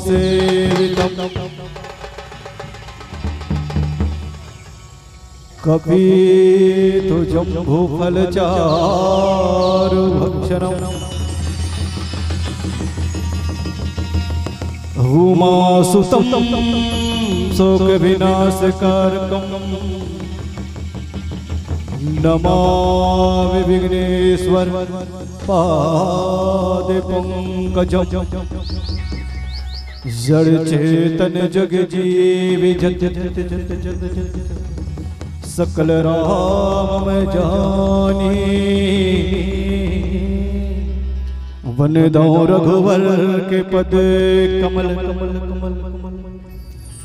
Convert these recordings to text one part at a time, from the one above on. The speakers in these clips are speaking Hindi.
सेवितम् कपि तु जम्बूफलचारुभक्षणम् उमासुतं शोकविनाशकारकम् नमामि विघ्नेश्वर पादे पंकजम् जड़ चेतन जग जीवी जत सकल राम में जानी वन दो रघुवर के पद कमल कमल कमल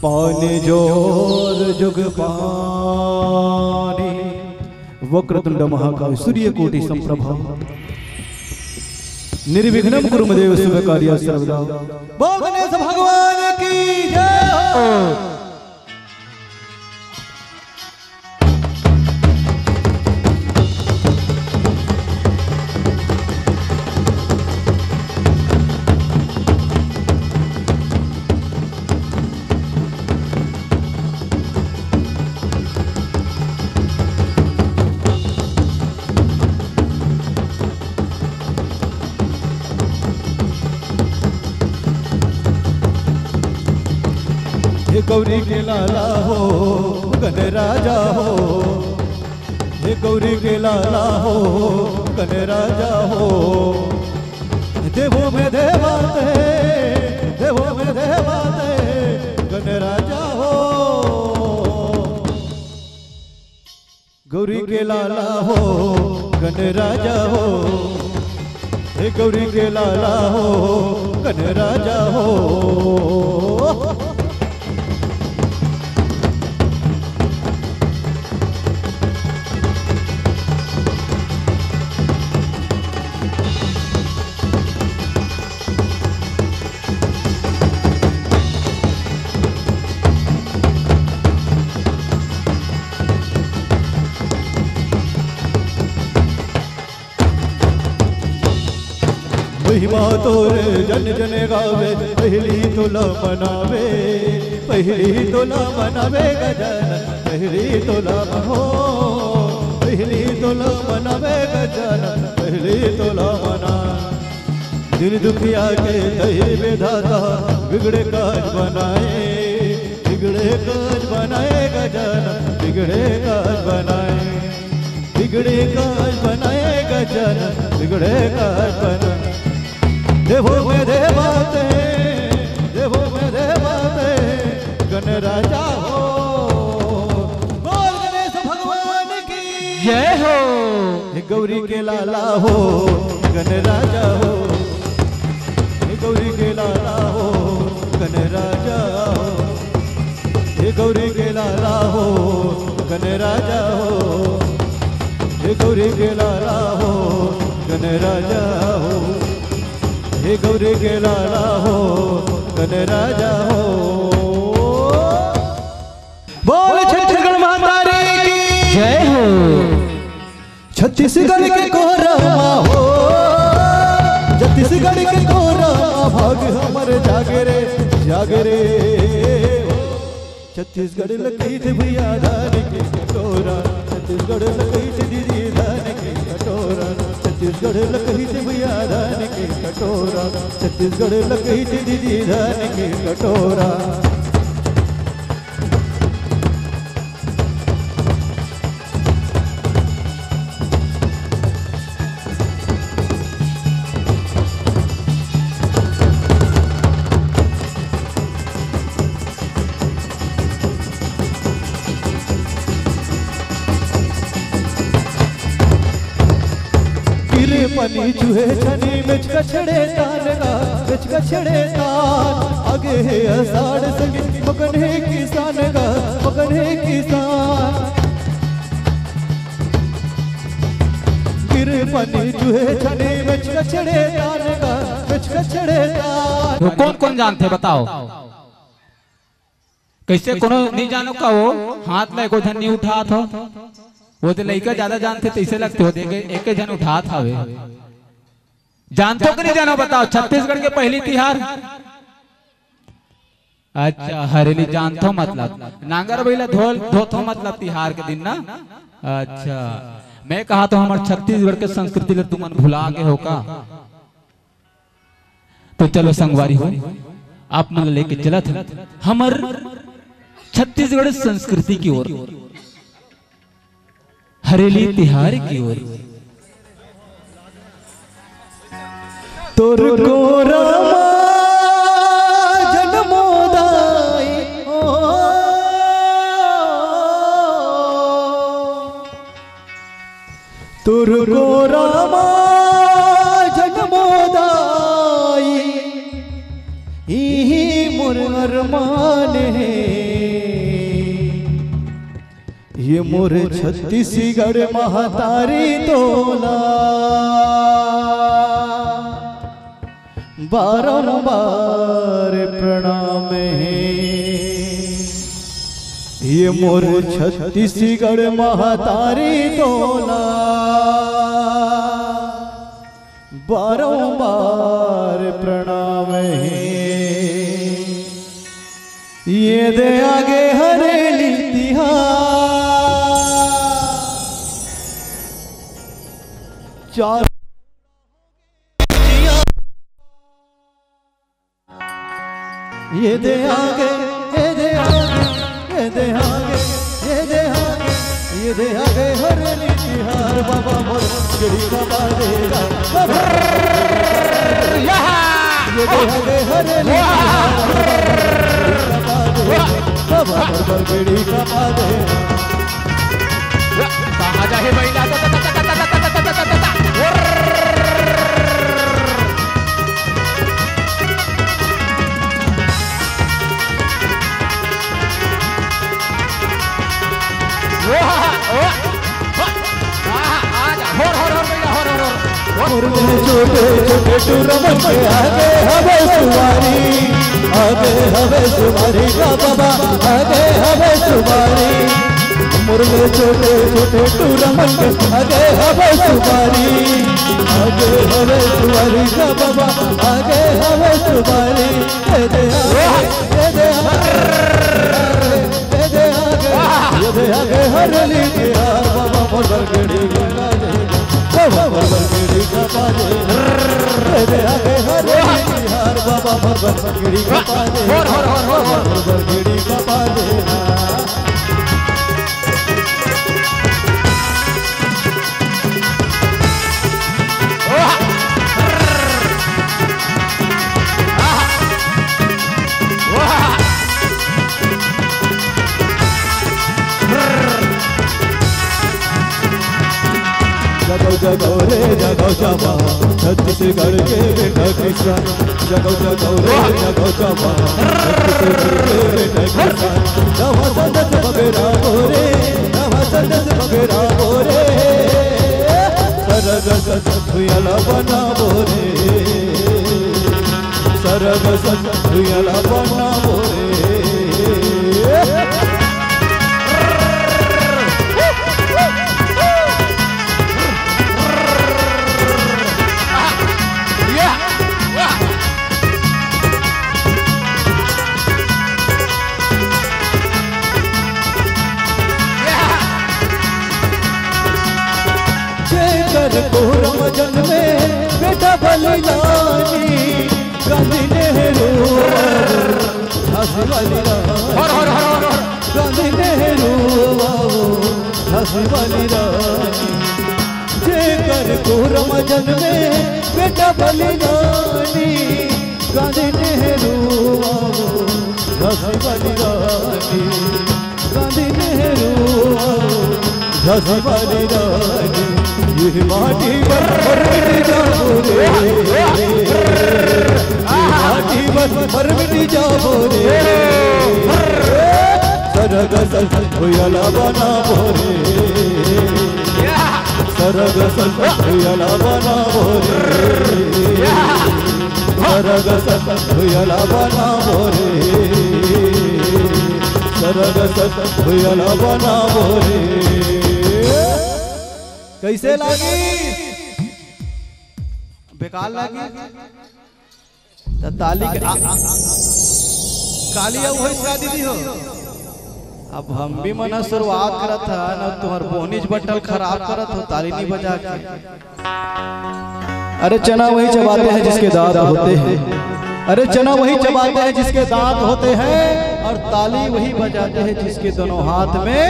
पानी जोर जुग पानी वक्रतुंड महाकाय सूर्यकोटि संप्रभा निर्विघ्नं कुरुमदेव शुभकार्यं सर्वदा। बोल गणेश भगवान की जय हो। गौरी के लाला हो गण राजा हो, हे गौरी के लाला हो गण राजा हो, देवों में देवाते देवों में देवाते गण राजा हो। गौरी के लाला हो गण राजा हो, हे गौरी के लाला हो गण राजा हो। महिमा तोरे जन जन गावे, पहली तोला मनावे, पहली तोला मनावे गजानन, पहली तोला हो, पहली तोला मनावे गजानन, पहली तोला मना। दिन दुखिया के दही विधाता बिगड़े काज बनाए, बिगड़े काज बनाए गजानन, बिगड़े काज बनाए, बिगड़े काज बनाए गजानन, बिगड़े काज बनाए। देवों में देवाते देवों में देवाते गण राजा हो। बोल गणेश भगवान की जय हो। हे गौरी के लाला हो गण राजा हो, हे गौरी के लाला हो गण राजा हो, हे गौरी के लाला हो गण राजा हो, हे गौरी के लाला हो गण राजा हो, हे गौरी के लाला हो गण राजा हो। बोल छत्तीसगढ़ माता की जय हो। छत्तीसगढ़ के कोरमा हो, छत्तीसगढ़ के कोरमा भाग हमारे जागे रे जागे रे। छत्तीसगढ़ लकई थे भैया धान के कटोरा, छत्तीसगढ़ लकई थे दीदी धान के कटोरा, छत्तीसगढ़ लकई थे भैया धान के कटोरा, छत्तीसगढ़ लकई थे दीदी धान के कटोरा। पनी चूहे छनी मिच कछड़े तान का मिच कछड़े तान, आगे है अषाढ़ संगे मगन है किसान का मगन है किसान। गिर पनी चूहे छनी मिच कछड़े तान का मिच कछड़े तान। तो कौन कौन जानते बताओ? कैसे कोनो नहीं जानो का वो हाथ में को धन नहीं उठा था, वो तो लड़का ज्यादा जानते तैसे लगते हो देखे एक जन उठा था वे। जानते हो कि नहीं जानो बताओ? छत्तीसगढ़ के पहली तिहार अच्छा हरेली जानतो मतलब नांगर बैला धोतो मतलब तिहार के दिन ना। अच्छा मैं कहा तो हमारे छत्तीसगढ़ के संस्कृति ले तुमन भुला के हो का। तो चलो संगवारी हो आप मन लेके चलत हमर छत्तीसगढ़ संस्कृति की ओर, हरेली तिहार की ओर। तोर गोरा जन्मोदाई ओ तोर गोरा जन्मोदाई ई मोर अरमान है, ये मोर छत्तीसगढ़ महतारी तोला बारंबार प्रणाम है। ये मोर छत्तीसगढ़ महतारी तोला बारंबार प्रणाम है। ये दे आगे हरेली तिहार चार ये दे आगे ये दे आगे ये दे आगे ये दे आगे ये दे आगे हरेली तिहार बाबा मोर गड़ी बाबा देगा ये दे आगे हरेली बाबा मोर गड़ी बाबा देगा। कहाँ जाए महिला छोटे छोटे टूरमन के आगे हवे सुवारी, आगे हवे सुवारी का बाबा आगे हवे सुवारी। मुरले छोटे छोटे टूरमन के आगे हवे सुवारी, आगे हवे सुवारी का बाबा आगे हवे सुवारी। ये दे आगे हरेली तिहार बाबा मोर बरगड़ी गंगा बाबा मोर बरगड़ी का बाजे। ये दे आगे हरेली तिहार बाबा मोर बरगड़ी का बाजे, मोर बरगड़ी का बाजे। जगो जगो रे जगो जवा छत्तीसगढ़ के बेटा किसान, जगो जगो रे जगो जवा छत्तीसगढ़ के बेटा किसान। नवा संदस बगेरा बोरे नवा संदस बगेरा बोरे, सरग सतुयला बना बोरे, सरग सतुयला बना बोरे। कोरम जन्मे बेटा बलिदानी, गांधी नेहरू झांसी वाली रानी, गांधी नेहरू झांसी वाली रानी। जेकर कोरम जन्मे बेटा बलिदानी, गांधी नेहरू झांसी वाली रानी, गांधी नेहरू झांसी वाली रानी। ये माटी पर मिट जाओ रे, माटी पर मिट जाओ रे, सरग सतुयला बना बोरे, सरग सतुयला बना बोरे, सरग सतुयला बना बोरे, सरग सतुयला बना बोरे। कैसे लागी बेकार लागी तो ताली कालिया वही का दीदी हो। अब हम भी मना शुरुआत करत था ना, तुम्हार बोनीज बटल खराब करत हो ताली नहीं बजा के। अरे चना वही चबाते हैं जिसके दांत होते हैं, अरे चना वही चबाते हैं जिसके दांत होते हैं, और ताली वही बजाते हैं जिसके दोनों हाथ में।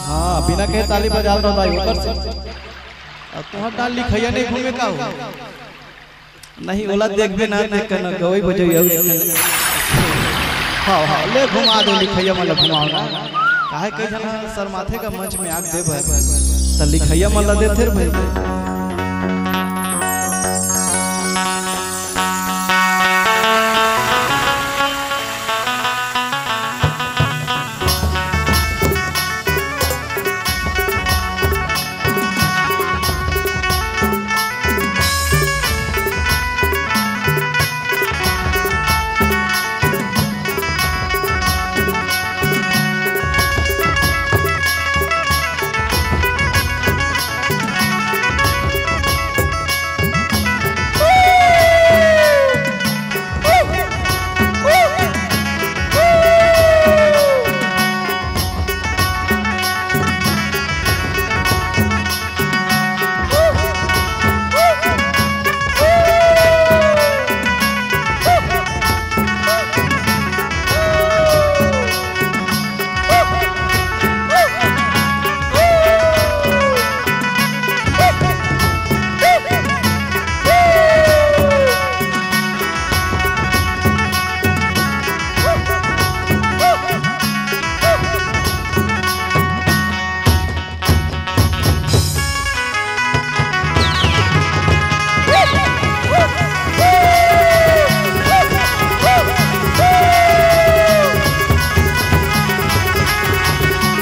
हाँ बिना कहे ताली बजा रहा था ऊपर से। अब तुम्हार डाल लिखैया नहीं घूमे का हो नहीं ओला देखबे ना देख कर ना गवई बजैया। हाँ हाँ ले घुमा दो लिखैया मतलब घुमाओ ना काहे कई जना सर माथे का मंच में आग दे त लिखैया मतलब दे थे भाई।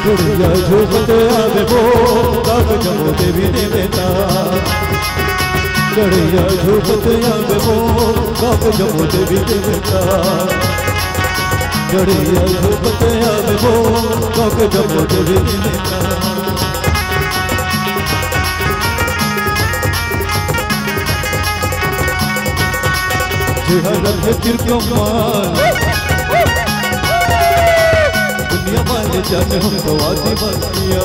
गुड़िया झूमते आवे वो तब जमो देवी देवता, गुड़िया झूमते आवे वो तब जमो देवी देवता, गुड़िया झूमते आवे वो तब जमो देवी देवता। जिहर है तिरकमान दुनिया वाले जाने हम तो आदि बस्तिया,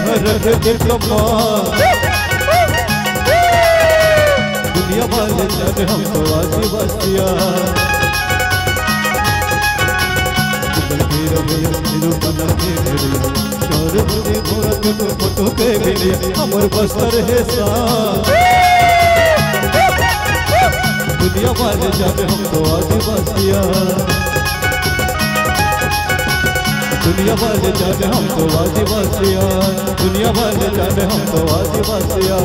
हर के कमाल दुनिया वाले जाने हम तो आदि बस्तिया। फोटो के बिने हमर बस्तर है सा दुनिया वाले जाने हम तो आदि बस्तिया, दुनिया वाले जाने हम तो आदिवासिया, दुनिया वाले जाने हम तो आदिवासिया,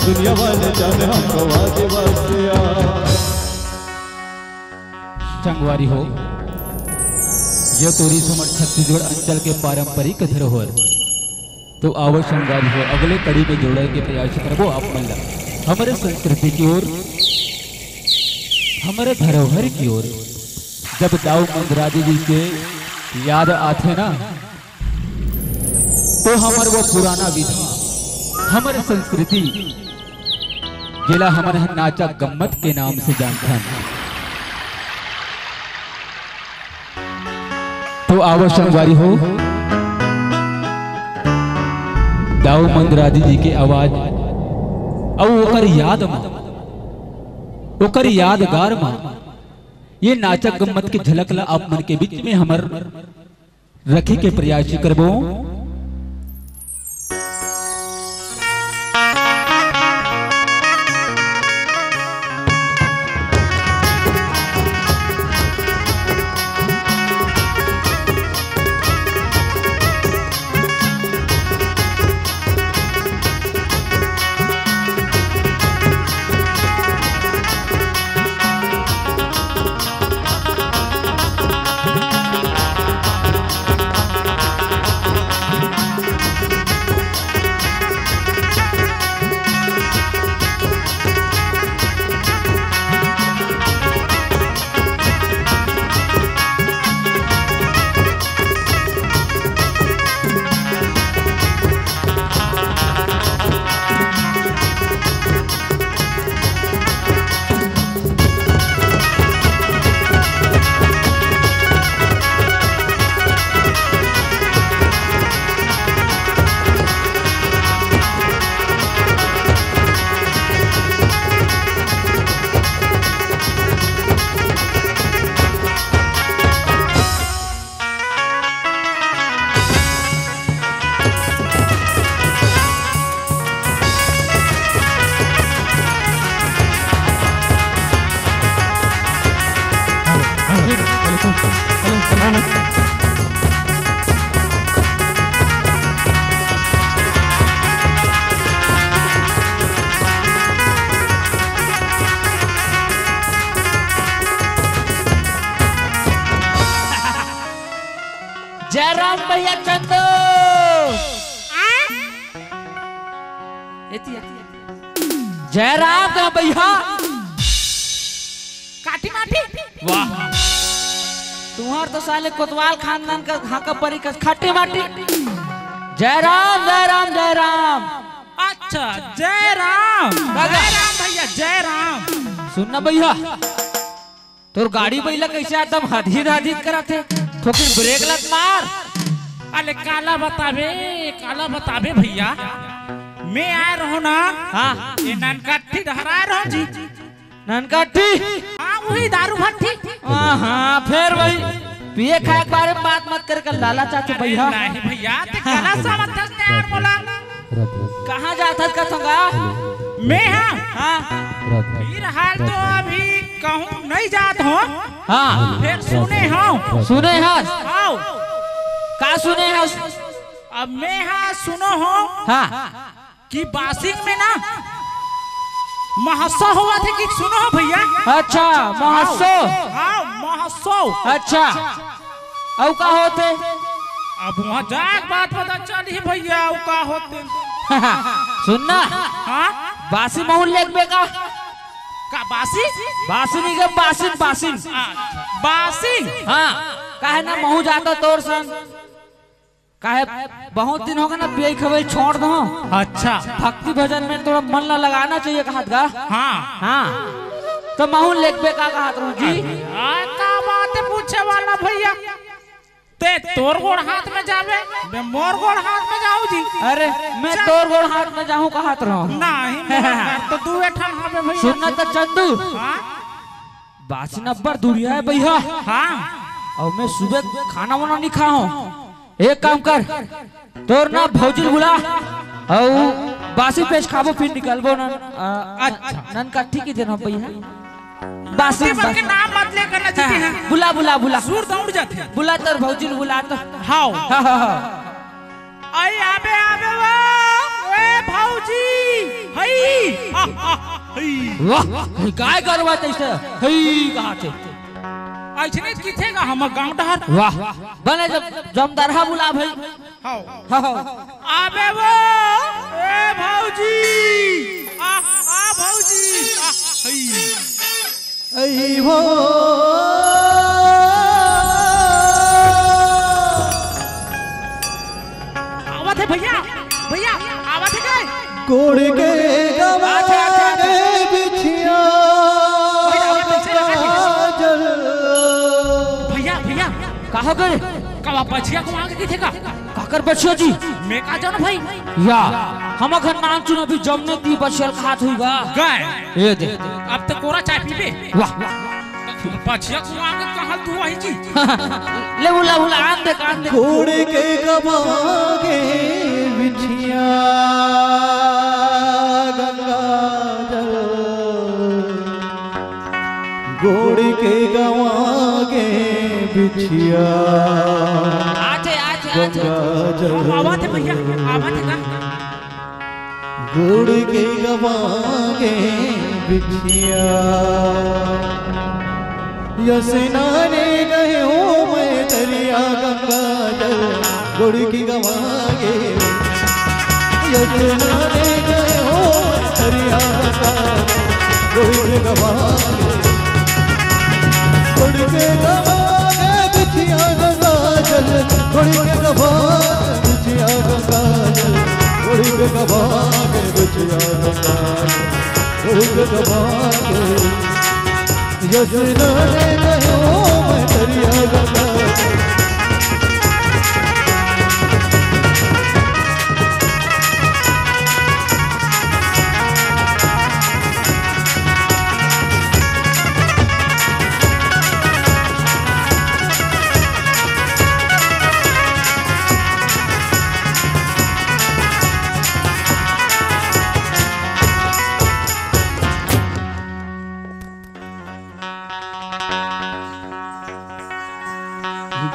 दुनिया वाले जाने हम तो आदिवासिया। संगवारी हो यह तोरी समर छत्तीसगढ़ अंचल के पारंपरिक धरोहर तो आवश्यक संगवारी हो अगले कड़ी में जोड़ने के प्रयास करबो आप महिला हमारे संस्कृति की ओर हमारे धरोहर की ओर। जब दाऊ मंदराजी जी के याद आते ना तो हमारे वो पुराना विधा हमारे संस्कृति जिला हमारे नाचा गम्मत के नाम से जानता है। तो आवश्यक वारी हो दाऊ मंदराजी जी की आवाज और ओकर यादगार में ये नाचक गम्मत की झलक ला आप मन के बीच में हमर रखे के प्रयास करबो। भैया चंदू जयराम का भैया काटी माटी वाह तुम्हार तो साले कोतवाल खानदान का हाका परी का खाटी माटी जयराम जयराम जयराम अच्छा जयराम जयराम भैया जयराम सुनना भैया तोर गाड़ी बैला कैसे एकदम हदीद हदीद कराते थोड़ी ब्रेक लग मार अरे काला बताबे भैया मैं आ रहा हूँ ना हाँ ये ननकाठी धरा रहा हूँ जी ननकाठी हाँ वही दारू भट्टी हाँ फिर वही पिए खाए के बारे में बात मत कर कर लाला चाचू भैया नहीं भैया ते काला समझ यार बोला कहाँ जाता का थोंगा मैं हाँ फिलहाल तो अभी कहूँ नहीं जात हूँ हाँ फिर सुने हाँ आओ का सुने हैं अब मैं हाँ सुनो हो हाँ कि बासिंग में ना महोत्सव हुआ थे कि सुनो हो भैया अच्छा महोत्सव हाँ महोत्सव अच्छा और का होते अब वहाँ जाके बात पता चली भैया और का होते सुनना हाँ बासी महूल लेक बेका का बासी बासी के बासिन बासिन बासिंग हाँ काहे ना महू जाता तोर संग काहे बहुत दिन हो गए ना पिए खबे छोड़ दो अच्छा भक्ति भजन में थोड़ा मन ला लगाना चाहिए कहा था हाँ हाँ तो महू लेक बेका कहा था जी का बात है पूछे वाला भैया ते तोर गोड़ हाथ में जावे मैं मोर गोड़ हाथ में जाऊं जी अरे मैं तोर गोड़ हाथ में जाऊं कहा था नहीं तो तू एठन हमें भैया सुनना तो चंदू हाँ बासी नब्बर दूरिया है भैया हाँ और मैं सुबह खाना वाना नहीं खा हूँ एक काम कर तोर ना भौजी बुला और बासी पेश खाबो फिर निकलबो ना अच्छा ननकाठी की दिन भैया बासी के नाम मत ले करना चाहते हैं बुला बुला बुला सूर दौड़ जाते हैं बुला तर भौजी बुला तो हां हाँ हाँ हाँ आई आबे वो ए भौजी हई वाह काय करवा तैसे हई कहा थे ऐसने किथेगा हम गांव डहर वाह बने जब जमदारहा बुला भाई हां हाँ आबे वो ए भौजी आ भौजी हई ऐ हो आवाज है भैया भैया आवाज है काय कोड़ के गवाने बिछिया भैया भैया कहा करे कवा पछिया को आगे किथे का काकर बचिया जी मैं का जानो भाई या हम अगर नाम चुना भी जमने दी बचियल खात हुई बा गए ये दे अब तो कोरा चाय पीबे वाह पछिया को आगे कहां तू वही जी ले बुला बुला आन दे कोड़ के गवागे बिछिया गंगा जल गोड़ के गवागे बिछिया आते आते गंगा जल आवाज है भैया आवाज है का गोड़ के गवागे बिछिया यसनाने गए हो मैं दरिया गंगा जल गोड़ की गवागे यसनाने गए हो मैं दरिया गंगा गोड़ की गवागे गोड़ के गवागे बिछिया गंगा जल गोड़ के गवागे बिछिया गंगा जल गोड़ के गवागे बिछिया गंगा गोड़ के गवागे यसनाने गए हो मैं दरिया गंगा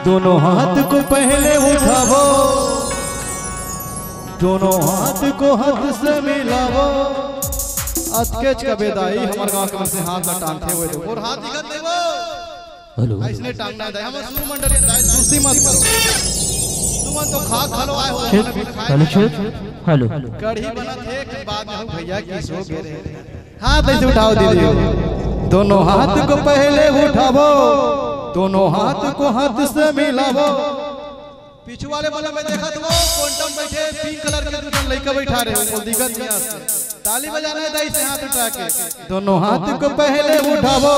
दोनों हाथ को पहले उठाओ, दोनों हाथ को हाथ से मिलाओ। अतकेच का बेदाई हमारे गांव के से हाथ ला टांगते हुए दो और हाथ दिखत देवो। हेलो इसने टांगना है हम सुर मंडली दाई सुस्ती मत करो। तुम तुम तो खा खा लो आए हो हेलो हेलो कढ़ी बना थे कि बाद में भैया की सो गिरे हाथ ऐसे उठाओ दीदी दोनों हाथ को पहले उठाओ दोनों हाथ को हाथ से मिलाओ पीछे वाले वाला में देखा तो वो क्वांटम बैठे पिंक कलर के दूसरा लड़का बैठा रहे हो दिक्कत नहीं आती ताली बजाना है दाई से हाथ उठा के दोनों हाथ को पहले उठाओ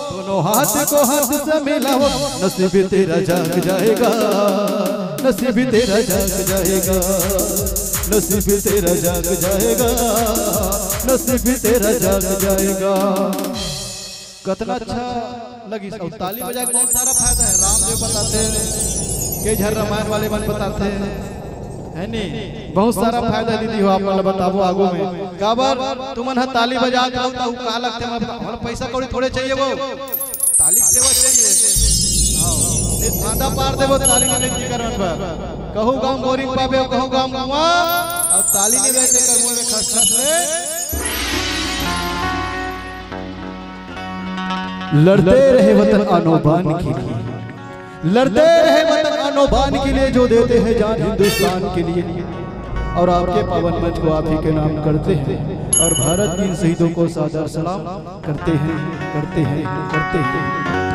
दोनों हाथ को हाथ से मिलाओ नसीब तेरा जाग जाएगा नसीब तेरा जाग जाएगा नसीब तेरा जाग जाएगा नसीब तेरा जाग जाएगा कितना अच्छा लगी सब ताली बजा के बहुत सारा फायदा है रामदेव बताते हैं के झर रामायण वाले मन बताते हैं है नी बहुत सारा फायदा दीदी हो आप वाला बताबो आगो में काबर तुमन ताली बजा के तो का लगते हमरा पैसा कौड़ी थोड़े चाहिए वो ताली सेवा चाहिए हां ये धांधा पार देबो ताली नहीं की करन पर कहू गांव बोरिंग पाबे कहू गांव कुआ और ताली नहीं बेचे कर मुंह में खस खस ले लड़ते रहे वतन आनोबान के लिए लड़ते रहे वतन आनोबान के लिए जो देते हैं जान हिंदुस्तान के लिए और आपके पावन मंच को आप ही के नाम करते हैं और भारत की इन शहीदों को सादर सलाम करते हैं करते हैं करते हैं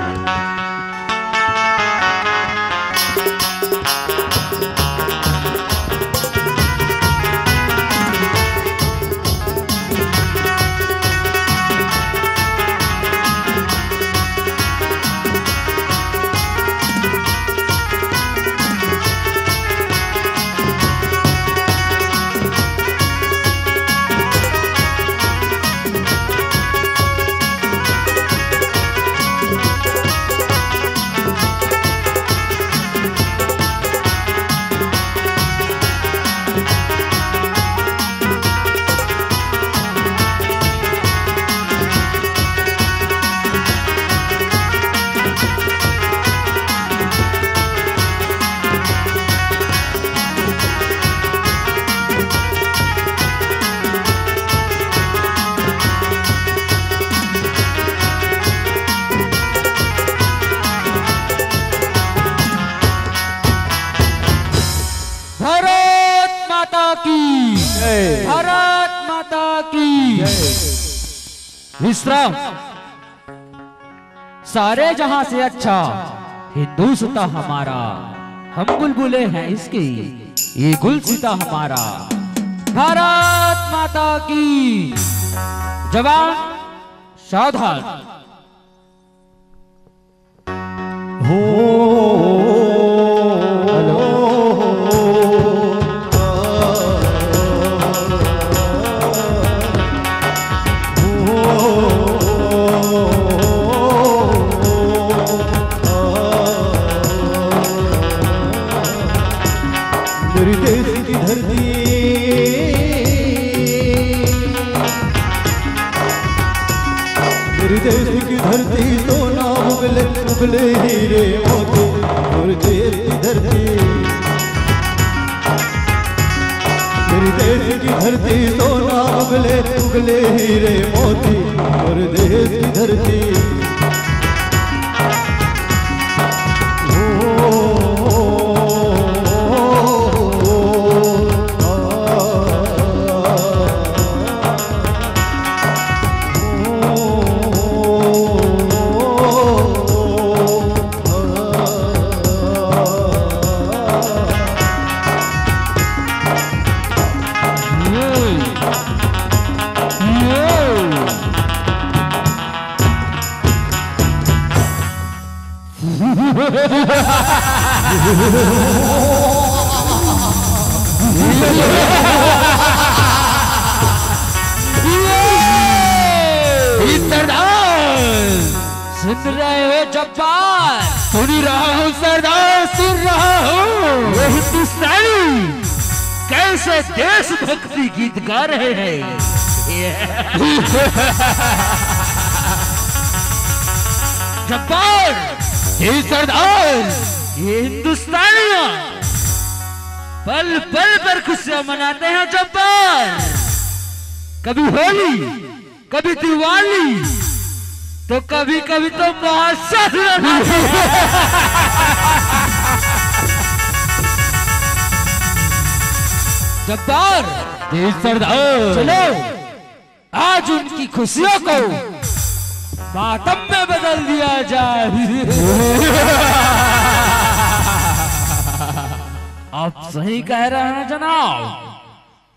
भारत माता की विश्राम सारे जहां से अच्छा हिंदुस्तान हमारा हम बुलबुले हैं इसकी ये गुलसिता हमारा भारत माता की जवान सावधान हो मेरी देश की धरती मेरी देश की धरती सोना उगले उगले हीरे मोती मेरी देश की धरती मेरी देश की धरती सोना उगले उगले हीरे मोती मेरे देश की धरती सुन रहे हो जब्बार सुन रहा हूँ सरदार सुन रहा हूँ ये हिंदुस्तानी कैसे देशभक्ति गीत गा रहे हैं जब्बार ये सरदार ये हिंदुस्तानियों पल पल पर खुशियां मनाते हैं जब्बार कभी होली कभी दिवाली तो कभी कभी तो महोत्सव जब्बार तेज सरदार। चलो आज उनकी खुशियों को मातम में बदल दिया जाए। आप सही कह रहे हैं जनाब,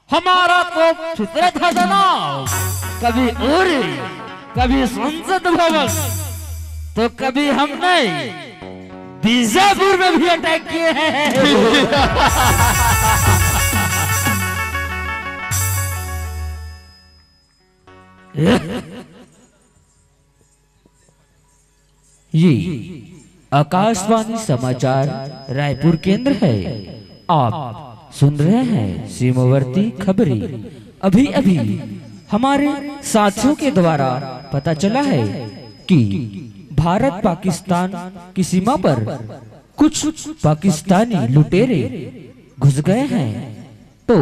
हमारा तो फितरत है जनाब, कभी उरी कभी संसद भवन तो कभी हमने बीजापुर में भी अटैक किए हैं। ये आकाशवाणी समाचार रायपुर केंद्र है। आप सुन रहे हैं सीमावर्ती खबरें। अभी अभी हमारे साथियों के द्वारा पता चला है कि भारत पाकिस्तान की सीमा पर कुछ पाकिस्तानी लुटेरे घुस गए हैं, तो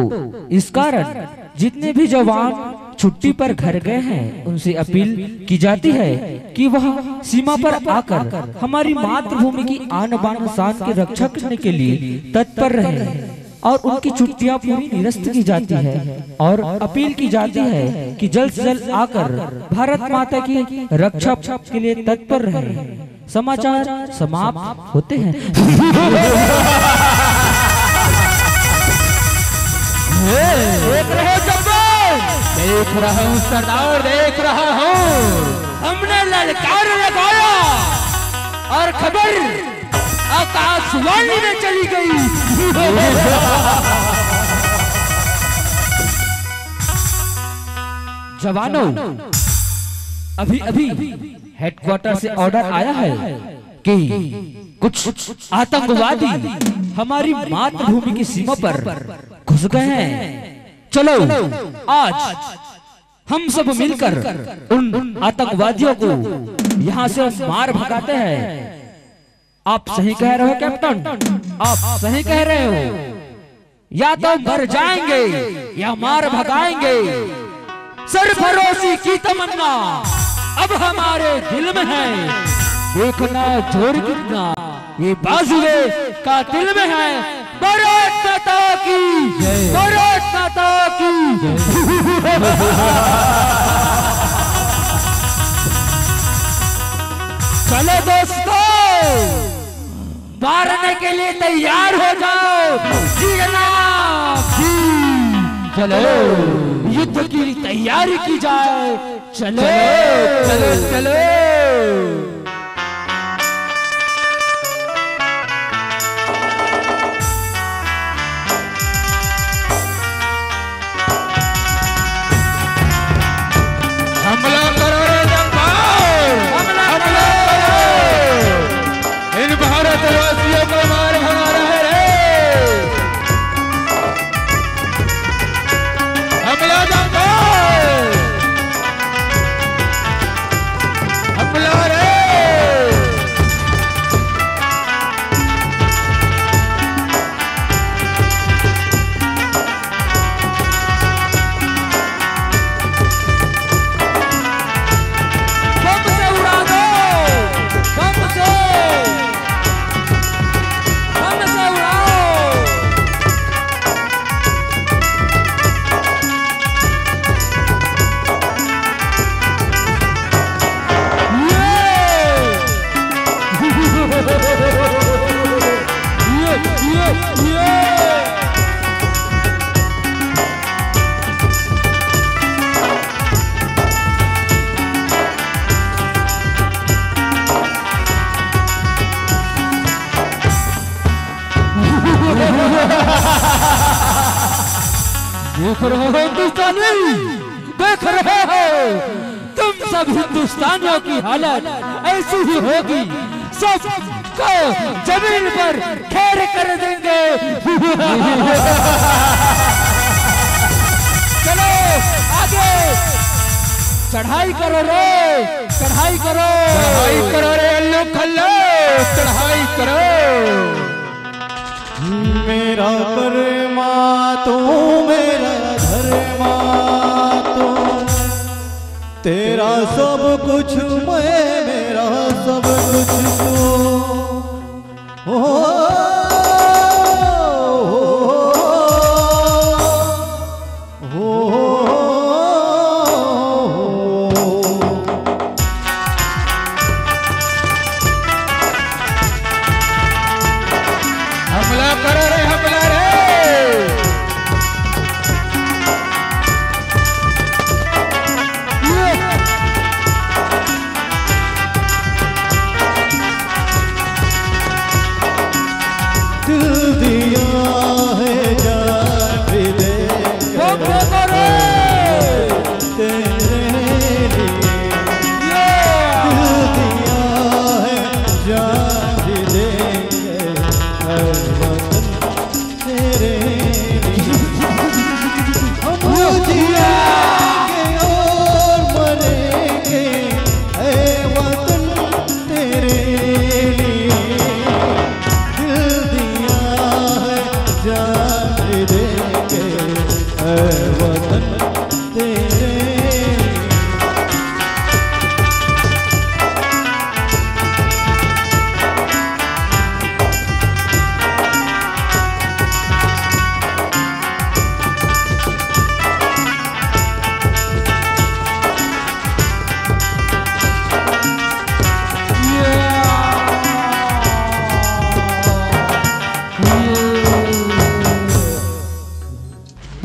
इस कारण जितने भी जवान छुट्टी पर घर गए हैं उनसे अपील की जाती है कि वह सीमा पर आकर हमारी मातृभूमि की आन बान शान की रक्षा करने के लिए तत्पर रहे और उनकी छुट्टियां पूरी निरस्त की जाती है और अपील की जाती है कि जल्द से जल्द आकर भारत माता की रक्षा के लिए तत्पर रहे। समाचार समाप्त होते हैं। देख रहा हूँ सरदार, देख रहा हूँ। हमने ललकार लगाया और खबर आकाशवाणी में चली गई। जवानों, अभी अभी हेडक्वार्टर से ऑर्डर आया है कि कुछ आतंकवादी हमारी मातृभूमि की सीमा पर घुस गए हैं। चलो आज हम सब मिलकर उन आतंकवादियों को यहाँ से मार भगाते हैं। आप सही कह रहे हो कैप्टन, आप सही कह रहे हो। या तो मर जाएंगे या मार भगाएंगे। सरफरोशी की तमन्ना अब हमारे दिल में है। देखना जोर कितना ये बाजुए का दिल में है। भारत माता की जय, भारत माता की जय। चलो दोस्तों, मारने के लिए तैयार हो जाओ। जी जनाब जी, चलो युद्ध की तैयारी की जाए। चलो चलो चलो। हमला करो रे जंगबाज, हमला करो। इन भारतवासियों को मार भगाना है रे। हमला जंगबाज, हमला रे। देख रहे हो हिंदुस्तानी, देख रहे हो तुम सब हिंदुस्तानियों की हालत ऐसी ही होगी। सबको जमीन पर ठहर कर देंगे। चलो आगे चढ़ाई करो रे, चढ़ाई करो, चढ़ाई करो रे अल्लू खल्लो, चढ़ाई करो। मेरा कर्मा तू, मेरा धर्मा तू, तेरा सब कुछ मैं, मेरा सब कुछ तू। ओ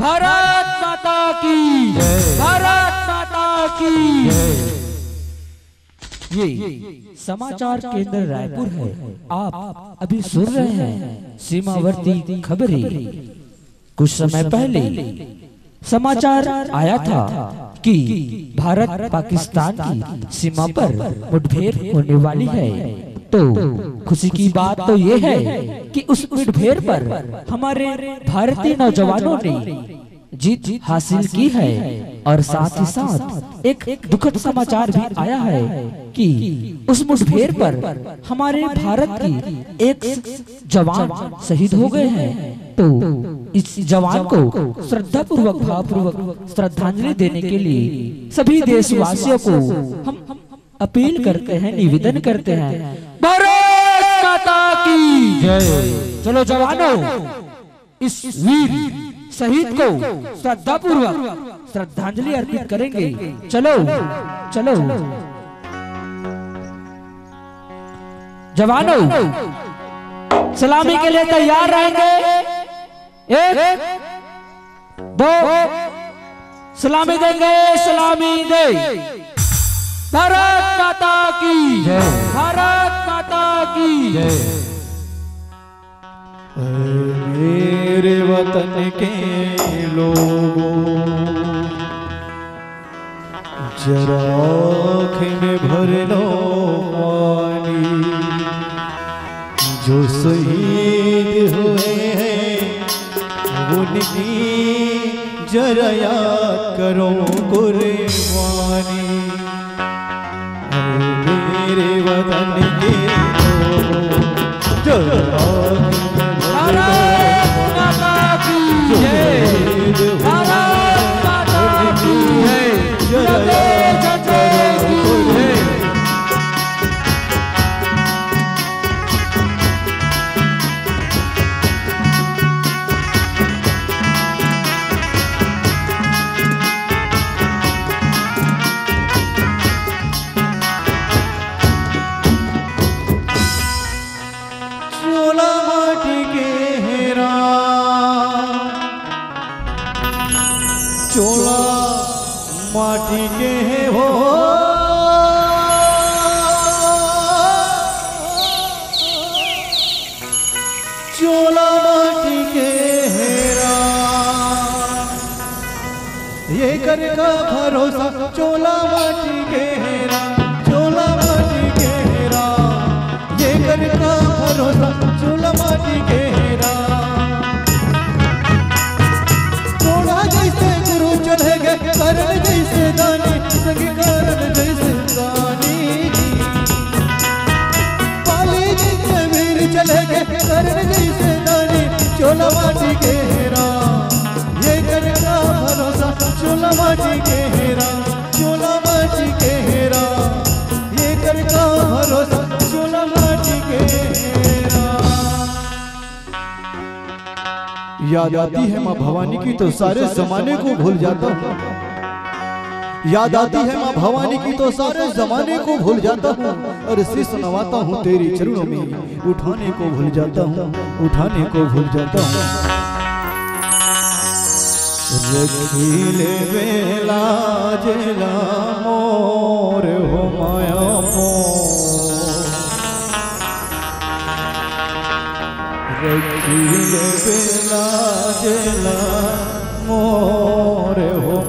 भारत माता की, भारत माता की। ये समाचार केंद्र रायपुर है। आप अभी सुन रहे हैं सीमावर्ती खबरें। कुछ समय पहले समाचार आया था कि भारत पाकिस्तान की सीमा पर मुठभेड़ होने वाली है। तो खुशी की बात तो ये है कि उस मुठभेड़ पर हमारे भारतीय नौजवानों ने जीत हासिल की है। और साथ ही साथ एक दुखद समाचार भी आया है कि उस मुठभेड़ पर हमारे भारत की एक जवान शहीद हो गए हैं। तो इस जवान को श्रद्धा पूर्वक भावपूर्वक श्रद्धांजलि देने के लिए सभी देशवासियों को हम अपील करते हैं, निवेदन करते हैं, भारत माता की जय। चलो जवानों, इस वीर शहीद को श्रद्धा पूर्वक श्रद्धांजलि अर्पित करेंगे। चलो चलो जवानों, सलामी के लिए तैयार रहेंगे। 1 2 सलामी देंगे, सलामी दे। भारत माता की जय, भारत माता की जय। मेरे वतन के लोगों, जरा आँखें में भर लो पानी। जो शहीद हुए हैं उनकी जरा याद करो कुर्बानी। मेरे वतन के लोगों, जरा भारत माता की जय, भारत माता की जय, जय जय की जय। चोला माटी के हेरा, चोला माटी के है हो। चोला माटी के हेरा, ये कर का भरोसा। चोला माटी के हेरा, चोला माटी के हेरा, ये कर का भरोसा। चोला माटी के हेरा, थोड़ा जैसे गुरु चढ़े गए, करण जैसे दानी, संग करण जैसे दानी। पाली जैसे वीर चले गए, करण जैसे दानी। चोला माटी के हेरा, ये कर का भरोसा। चोला माटी के हेरा, चोला माटी के हेरा, ये कर का भरोसा। चोला माटी के हेरा। याद आती है माँ भवानी की तो सारे जमाने को भूल जाता हूँ। याद आती है माँ भवानी की तो सारे जमाने को भूल जाता हूँ। और शीश नवाता हूँ तेरी चरणों में, उठाने को भूल जाता हूँ, उठाने को भूल जाता हूँ। रखीले बेला जेला मोर हो माया मोर, रखीले बेला जेला मोर हो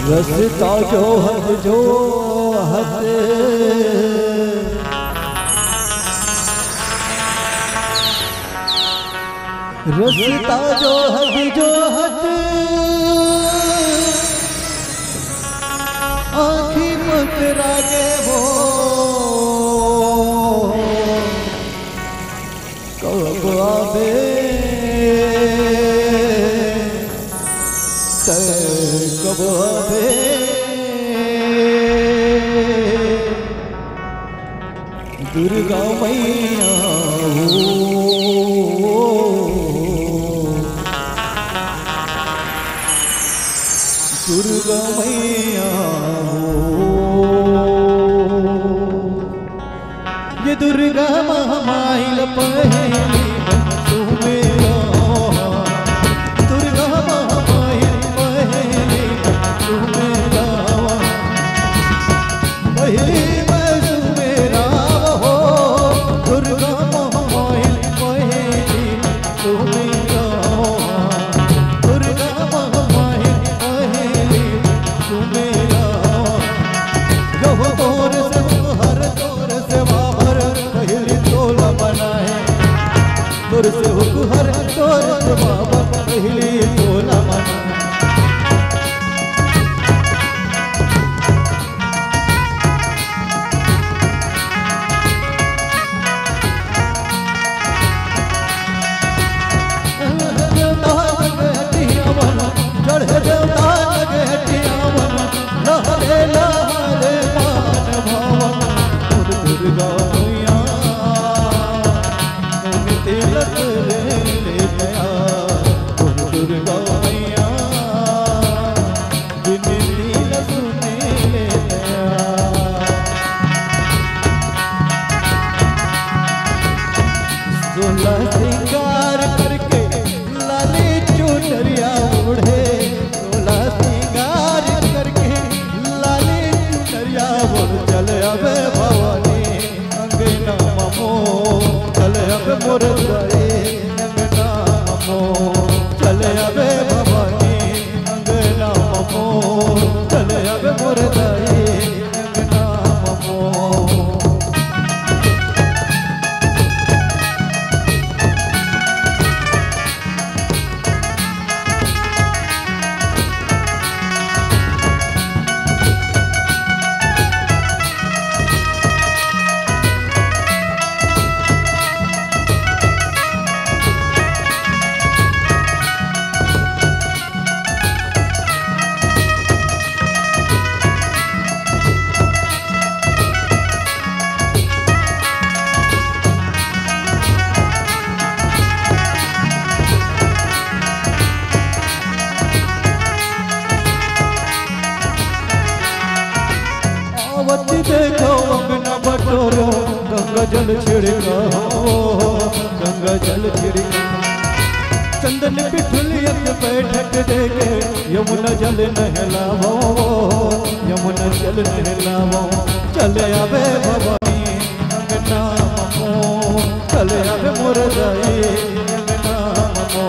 रसता जो हद रसता जो हद आँखी पकड़ा के वो कब आवे कब आवे दुर्गा मैया दुर्गा मैया ये दुर्गा महामाइल पहेली सुमेरा दुर्गा महामाइल पहेली सुमेरा पहेली में सुमेरा हो दुर्गा महामाइल पहेली सुमेरा दुर्गा महामाइल पहेली सुमेरा जो तोर से हर तोर से बाबर पहली तोला बनाए तोर से हर तोर से बाबर पहली तोला बनाए चढ़े देवता लगे हटियावन लहरे लहरे मान भवन दुर्गा मैया तिलक ले गया दुर्गा मैया बिन तिलक ले गया सोलह श्रृंगार करके लाली चुनरिया ओढ़े सोलह श्रृंगार करके लाली चुनरिया ओढ़ चल अबे भवानी अंगना ममो चल अबे मोर गए अंगना ममो चल अबे भवानी अंगना ममो चल अबे मोर गए अंगना ममो आवती देखो अंगना बटोरो गंगा जल छिड़का गंगा जल छिड़का चंदन पिठुलिया के बैठक देखे यमुना जल नहलावो यमुना जल नहलावो चले आवे भवानी अंगना ममो चले आवे मोर गए अंगना ममो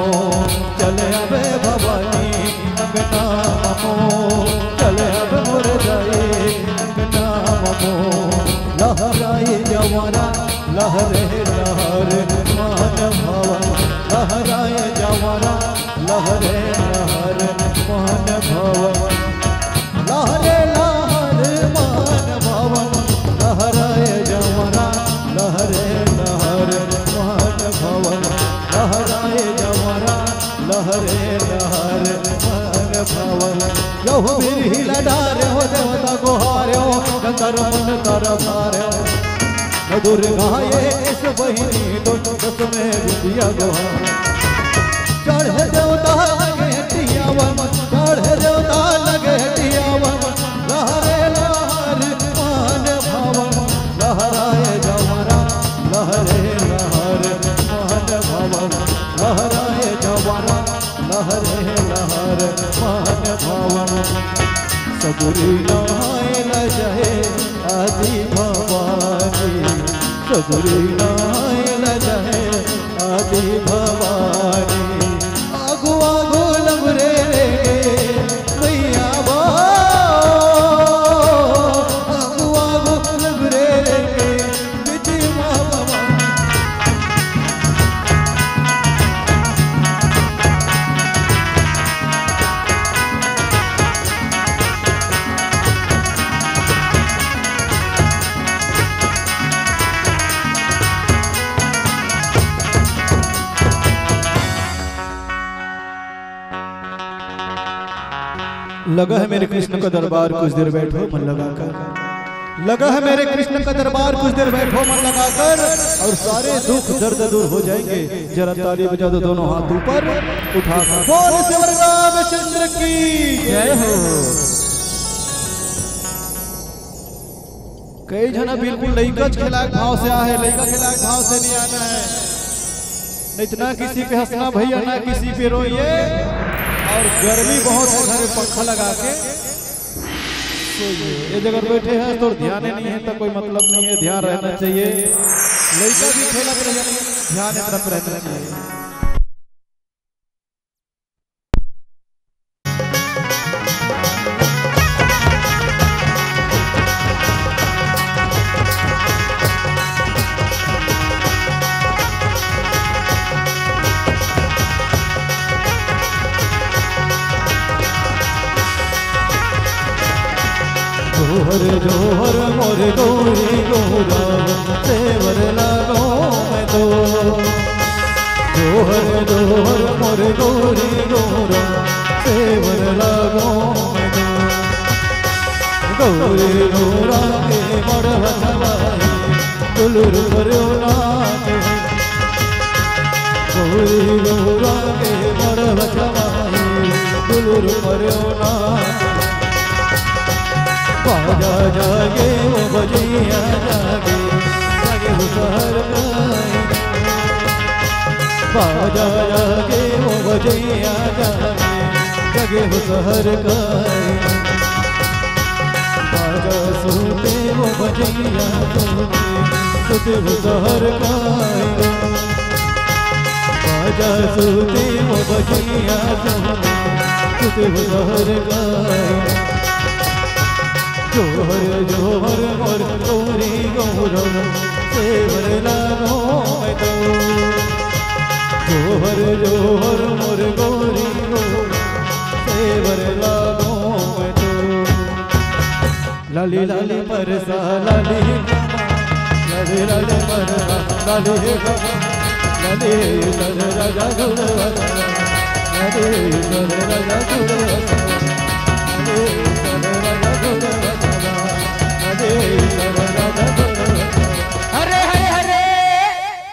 चले आवे भवानी अंगना ममो चले आवे मोर गए लहराए जवारा लहरे लहर मान भवन लहराए जवारा लहरे लहर मान भवन लहरे लहर मान भवन लहराए जवारा लहरे लहर मान भवन लहराए जवारा लहरे लहर मान भवन यहु बिरहिला डारे हो देवता को हारे हो गंगर मन तरफ हारे हो दुर्गा ये इस बहिनी तो दस में विद्या गोहा चढ़े देवता लगे हटियावन चढ़े देवता लगे हटियावन लहरे लहर मान भवन लहराए जवारा लहरे लहर मान भवन लहराए जवारा लहरे लहर मान भवन सगुरी नायल जहे आदि भवानी सगुरी नायल जहे आदि भवानी आगु आगु लबरे मैया बो आगु आगु लबरे बिटी भवानी लगा है मेरे कृष्ण का दरबार कुछ देर बैठो मन लगाकर लगा है मेरे कृष्ण का दरबार कुछ देर बैठो मन लगाकर और सारे दुख दर्द दूर हो जाएंगे जरा ताली बजा दो दोनों हाथ ऊपर उठाकर बोल सवर रामचंद्र की जय हो। कई जना बिल्कुल लइका खिला भाव से आ है, लइका खिला भाव से नहीं आना है। नहीं ना किसी पे हंसना भैया, ना किसी पे रोइए। और गर्मी बहुत है, घर में पंखा लगा के सोइए। ये जगह बैठे हैं तो ध्यान नहीं है तो कोई मतलब नहीं है, ध्यान रहना चाहिए। लइका भी खेलत रहे, ध्यान एक तरफ रहना चाहिए। जोहर जोहर मोर गौरी गौरा सेवर लागो मैं तो। जोहर जोहर मोर गौरी गौरा सेवर लागो मैं तो। गौरी गौरा के मड़वा छवाई दुलुर करो नाच। गौरी गौरा के मड़वा छवाई दुलुर करो नाच। बाजा जागे वो बजैया जागे जागे वो सहर गाए। बाजा जागे वो बजैया जागे जागे वो सहर गाए। बाजा सुनते वो बजैया सुनते वो सहर गाए। बाजा सुनते वो बजैया सुनते वो सहर गाए। जोहर जोहर मोर गौरी गौरा सेवर लागो मैं तो। जोहर जोहर मोर गौरी गौरा सेवर लागो मैं तो। लाली लाली परसा लाली लाली लाली परसा लाली लाली सर राजा गुरवा लाली सर राजा गुरवा हरे हरे हरे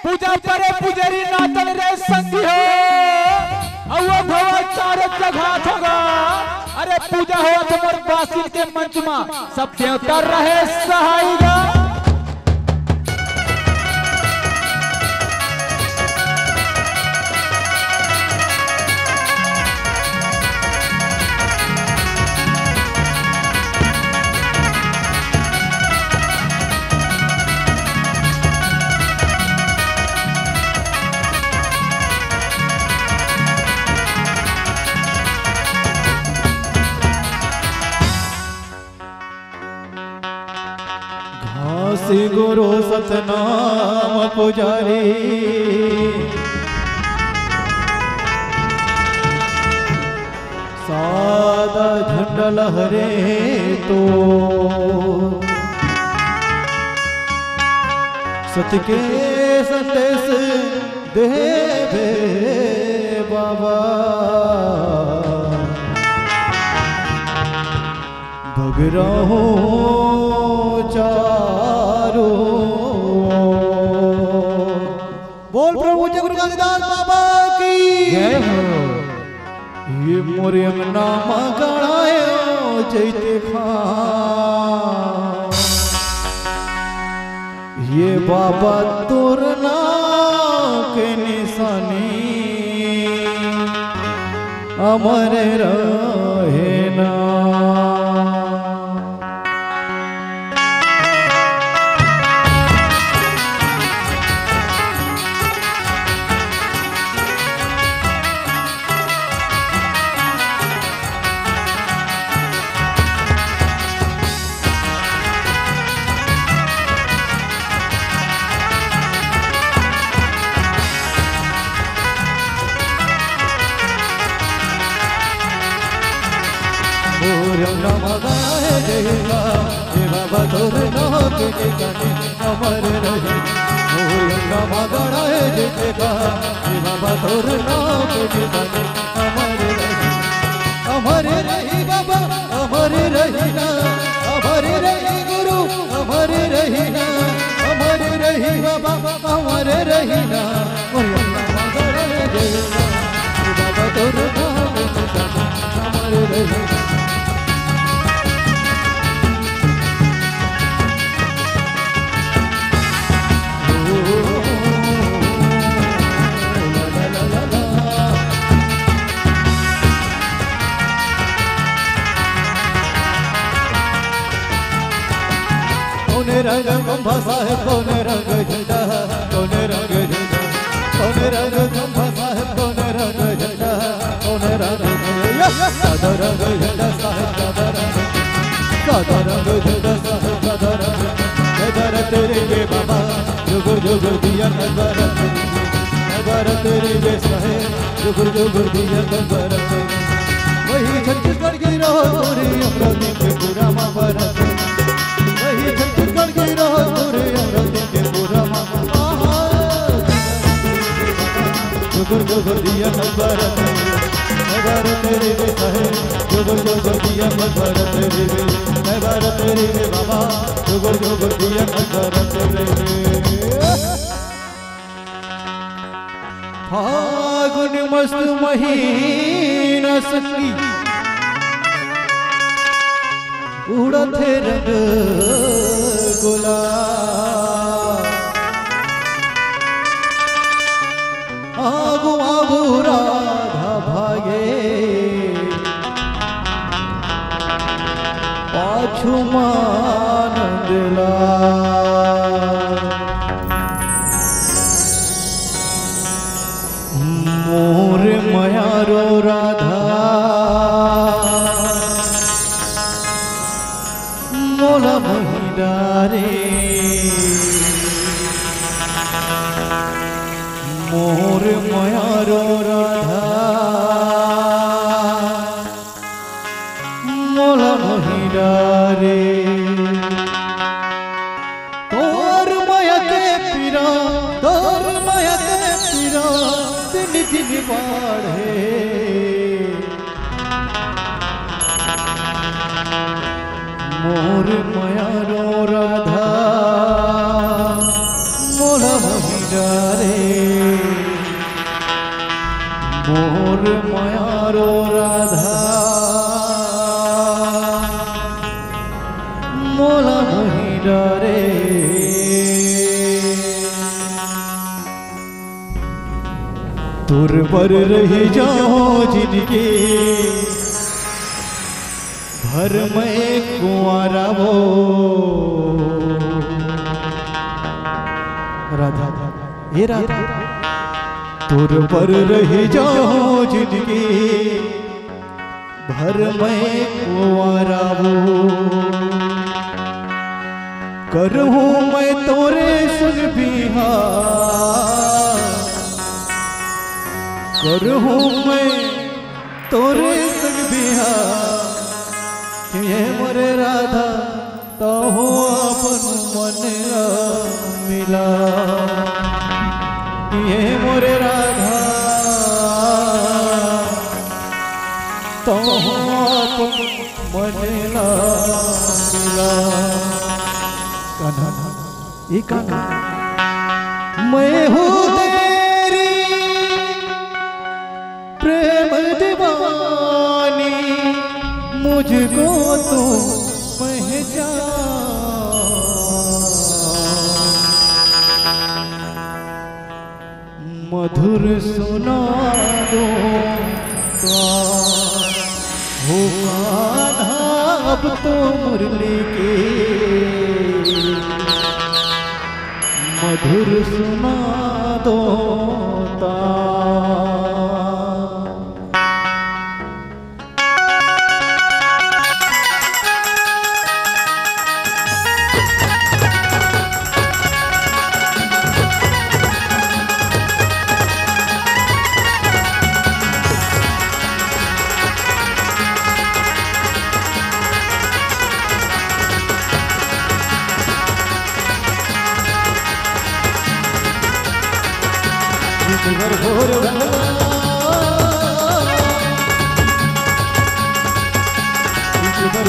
पूजा करे पुजारी नातन रे संगी हो औ भवा चार जगह थगा। अरे पूजा हो तुम्हार बासिल के मंच में सब देवता रहे सहायगा। श्री गुरु सतनाम पुजारी सादा झंडा लहरे तो। सत्य के संदेश देवे बाबा भगराहो चारो। बोल प्रभु जय गुरु गांधीदास बाबा की जय हो। ये मोरे अंगना मगायो जैते खां। ये बाबा तोरना के निशानी अमर रहे ना। बाबा तोर नाक के गाने अमर रहे। मगड़ा देखा बाबा तोर नाक के गाने अमर रहे। अमर रही बाबा अमर रही ना, अमर रही गुरु अमर रही ना, अमर रही बाबा अमर रही ना। मगड़ा देखा बाबा तोर नाक के गाने अमर रहे। रंग खंभा साहेब कौन रंग झंडा कौन रंग झंडा कौन रंग खंभा साहेब कौन रंग झंडा कौन रंग सादा रंग झंडा साहेब सादा रंग झंडा साहेब सादा रंग नजर तेरे बे बाबा जुगुर जुगुर दिया नजर तेरे बे साहेब जुगुर जुगुर दिया नजर वही छत्तीसगढ़ की रोरी अमरावती के पूरा महाभारत वही छत्तीसगढ़ की रोरी अमरावती के पूरा महाभारत जुगुर जुगुर दिया नजर तेरे बे साहेब जुगुर जुगुर दिया नजर तेरे बे तेरे बे बाबा जुगुर जुगुर दिया नजर तेरे फागुन मस्त महीना सखी उड़त रंग गुलाब आगू आगू राधा भागे पाछू मानंदला मोर मयारो राधा मोला महिदारे मोर मयारो राधा मोला महिदारे तोर माया के पीरा तोर माया के पीरा दिन दिन बाढ़े मोर माया रो राधा मोरा महिदारे मोर माया रो राधा मोला महिदारे तुर पर रही जाओ जिनके भर में कुंवारा वो राधा ये राधा तुर पर रही जाओ जिनके भर में कुंवारा वो करहूँ मैं तोरे सुन बिहार करहूँ मैं तोरे संग बिहार ये मोरे राधा तो हो अपन मन मिला ये मोरे राधा तो हो अपन मन मिला कान्हा ये कान्हा मैं हूँ तेरी प्रेम दीवानी मुझको तो पहचान मधुर सुना दो हो कान्हा अब तो मुरली के मधुर सुना दो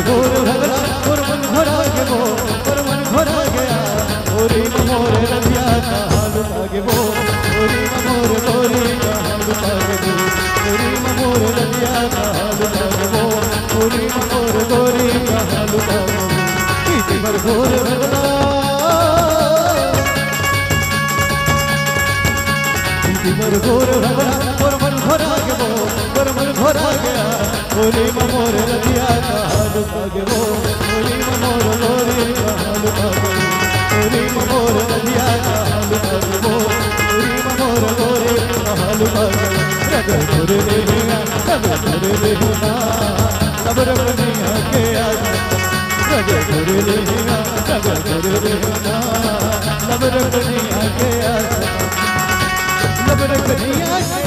घोर भगला और मन घोरा के वो और मन घोरा गया ओरी मोर रबिया का हाल लागे वो ओरी मोर गोरी का हाल लागे वो ओरी मोर रबिया का हाल लागे वो ओरी मोर गोरी का हाल लागे वो पीछे पर घोर भगला पर घोर भगला और मन घोरा के वो और मन घोरा गया ओरी मोर रबिया का हाल लागे वो ओरी मोर गोरी का हाल लागे वो रग घुरे लेना रग घुरे लेना सब रखनिया के रग घुरे लेना रग घुरे लेना सब रखनिया के सब रखनिया के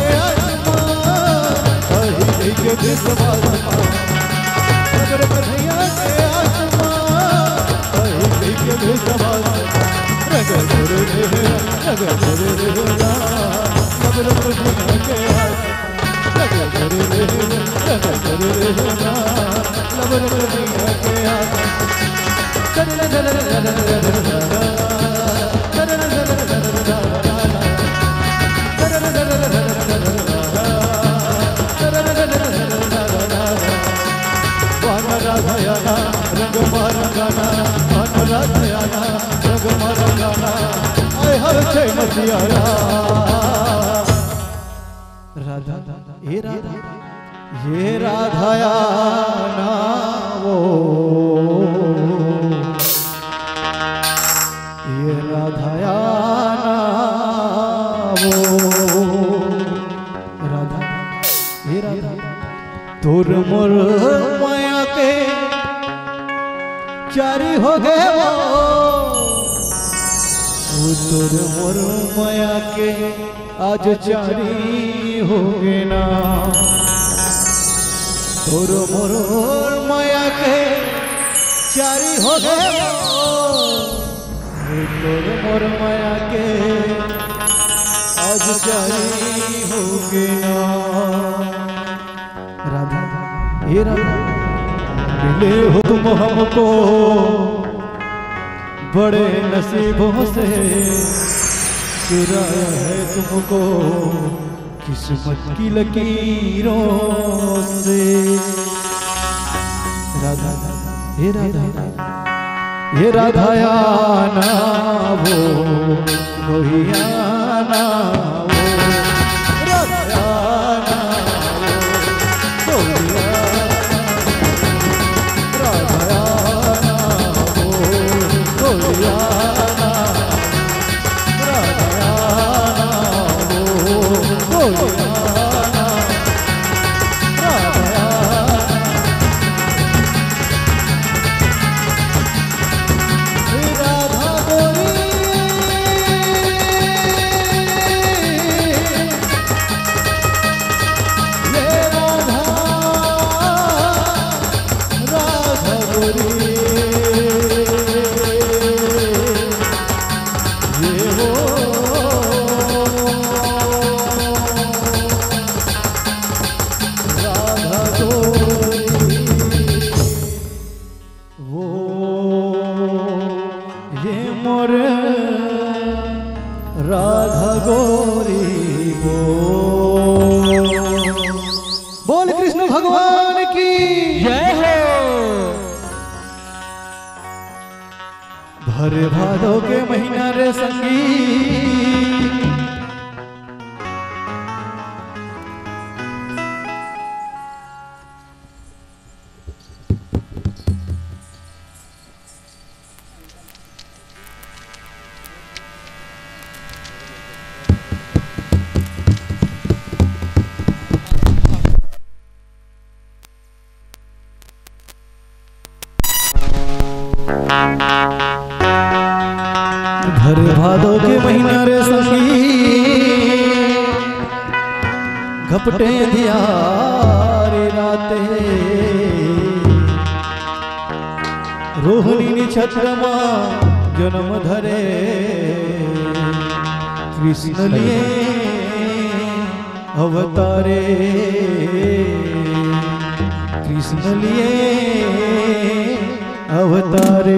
अहि के विश्वास सब रखनिया के अहि के विश्वास रग घुरे लेना रग घुरे लेना सब रखनिया के रग घुरे लेना रग घुरे लेना सब रखनिया के राधायाना रंग मारा गाना राधायाना रंग मारा गाना आय हर छे मसियारा राधा ये राधायाना वो ये राधायाना वो राधा ये राधा तुर मुर माया के चारी हो गए वो तुर मुर माया के आज चारी हो गए ना तुर मुर माया के चारी हो गए वो तुर मुर माया के आज चारी हो गए ना राधा ये राधा मिले हो तुम हमको बड़े नसीबों से चुराया है तुमको किस्मत की लकीरों से राधा ये राधा ये राधायाना वो रोहियाना वो राधायाना राधा गोरी बोल कृष्ण भगवान की जय हो। भरे भादो के महीना रे संगी भरे भादो के महीना रे सखी घपटे दियारी राते रोहिणी छत्रमा जन्म धरे कृष्ण लिए अवतारे कृष्ण लिए अवतारे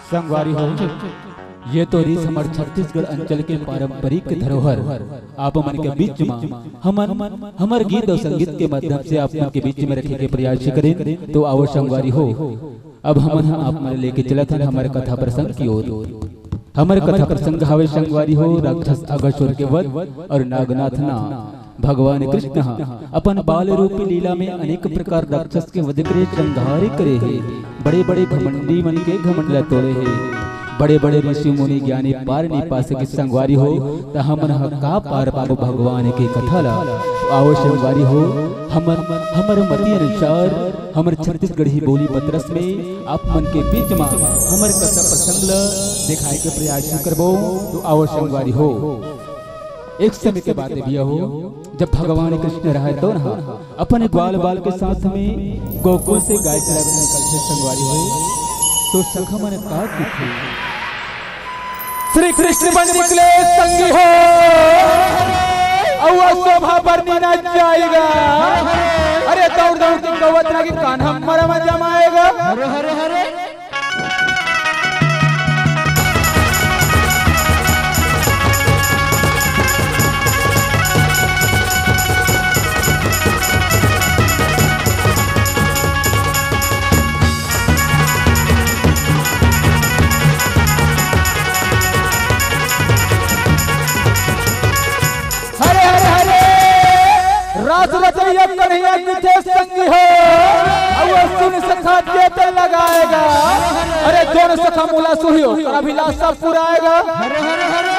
संगवारी हो, ये तो रीस हमारे छत्तीसगढ़ अंचल के पारंपरिक धरोहर आप मन के बीच में हमारे गीत और संगीत के माध्यम से आप मन के बीच में रखे के प्रयास करें। तो आओ संगवारी हो, अब हम आप मन लेके चला था हमारे कथा प्रसंग की ओर। हमारे कथा प्रसंग हवे संगवारी हो राक्षस अगसुर के वध और नागनाथ ना भगवान कृष्ण अपन बाल रूपी लीला में अनेक प्रकार राक्षस के वध करे संहार करे है। बड़े बड़े घमंडी मन के घमंडला तोड़े है, बड़े बड़े ऋषि मुनि ज्ञानी पार नहीं पा सके संगवारी हो। तो हमन का पार पाबो भगवान के कथा ला। तो आओ संगवारी हो, हमर मति अनुसार हमर छत्तीसगढ़ी बोली पत्रस में आप मन के बीच में हमर कथा प्रसंग ला दिखाए के प्रयास करबो। तो आओ संगवारी हो, एक समय के बात भी हो जब भगवान कृष्ण रहे तो अपने ग्वाल बाल के साथ में गोकुल से गाय चराने निकलते संगवारी हुए। तो सखा मन का दिखे श्री कृष्ण बन निकले संगी हो, और शोभा बरनी ना जाएगा। अरे दौड़ दौड़ के कवत ना की कान्हा मरा में जमाएगा। हरे हरे हरे कन्हैया किथे संगी हो, और सुन सखा जेते लगाएगा। अरे दोनों सखा मुला सुहियो अभिलाषा पुराएगा। हरे हरे हरे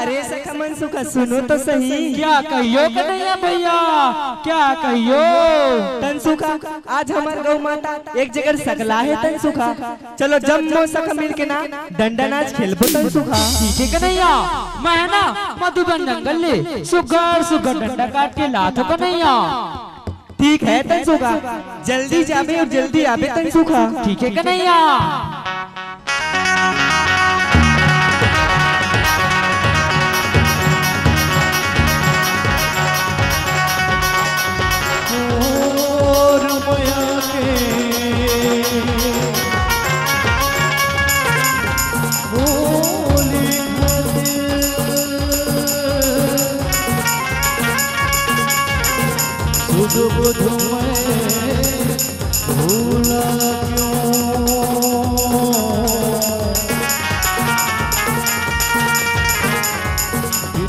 अरे सखा मनसुखा सुनो तो सही। क्या कहियो कन्हैया भैया, क्या कहियो तनसुखा, आज हमार गौ माता एक जगह सकला है तनसुखा। चलो जम्मो सखा मिल के ना डंडा नाच खेलबो तनसुखा। ठीक है कन्हैया, मैं ना मधुबन जंगल ले सुगर सुगर डंडा काट के लाथो कन्हैया। ठीक है तनसुखा, जल्दी जाबे और जल्दी आबे तनसुखा। ठीक है कन्हैया। बुध में भूला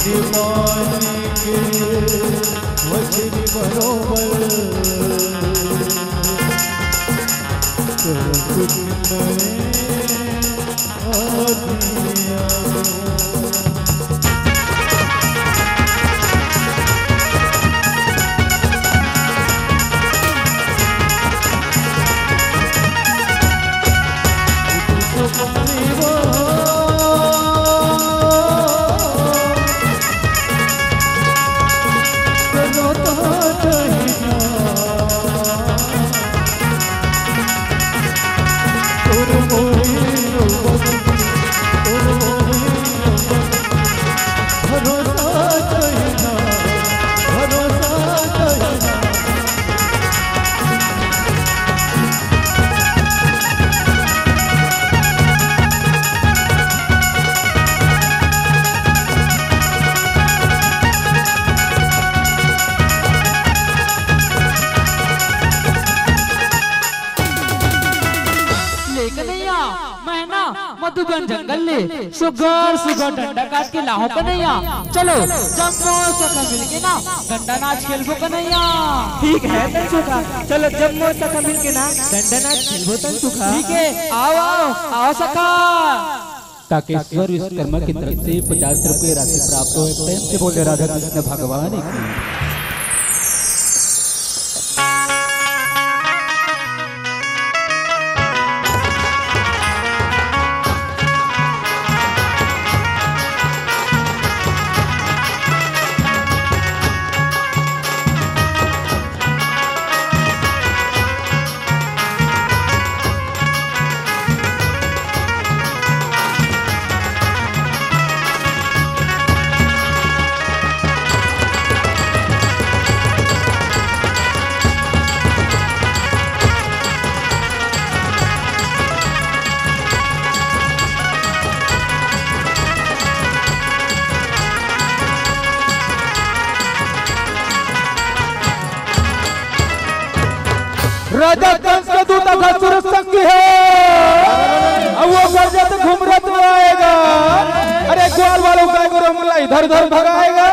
क्यों पानी के मछली बरोबर कुछ मधुबन जंगल ले सुगर सुगर डंडा काट के लाहो कन्हैया। चलो जम्मो सखा मिल के ना डंडा नाच खेलबो कन्हैया। ठीक है तनसुखा, चलो जम्मो सखा मिल के ना डंडा नाच खेलबो तनसुखा। ठीक है, आओ आओ आओ सखा। ताकेश्वर विश्वकर्मा की तरफ से 50 रुपये राशि प्राप्त हुए। प्रेम से बोले राधा कृष्ण भगवान की। राजा कंस का दूत अघासुर संगी है। अब वो गर्जत घुमरत में आएगा। अरे ग्वाल वालों का गुरु मुल्ला इधर उधर भगाएगा।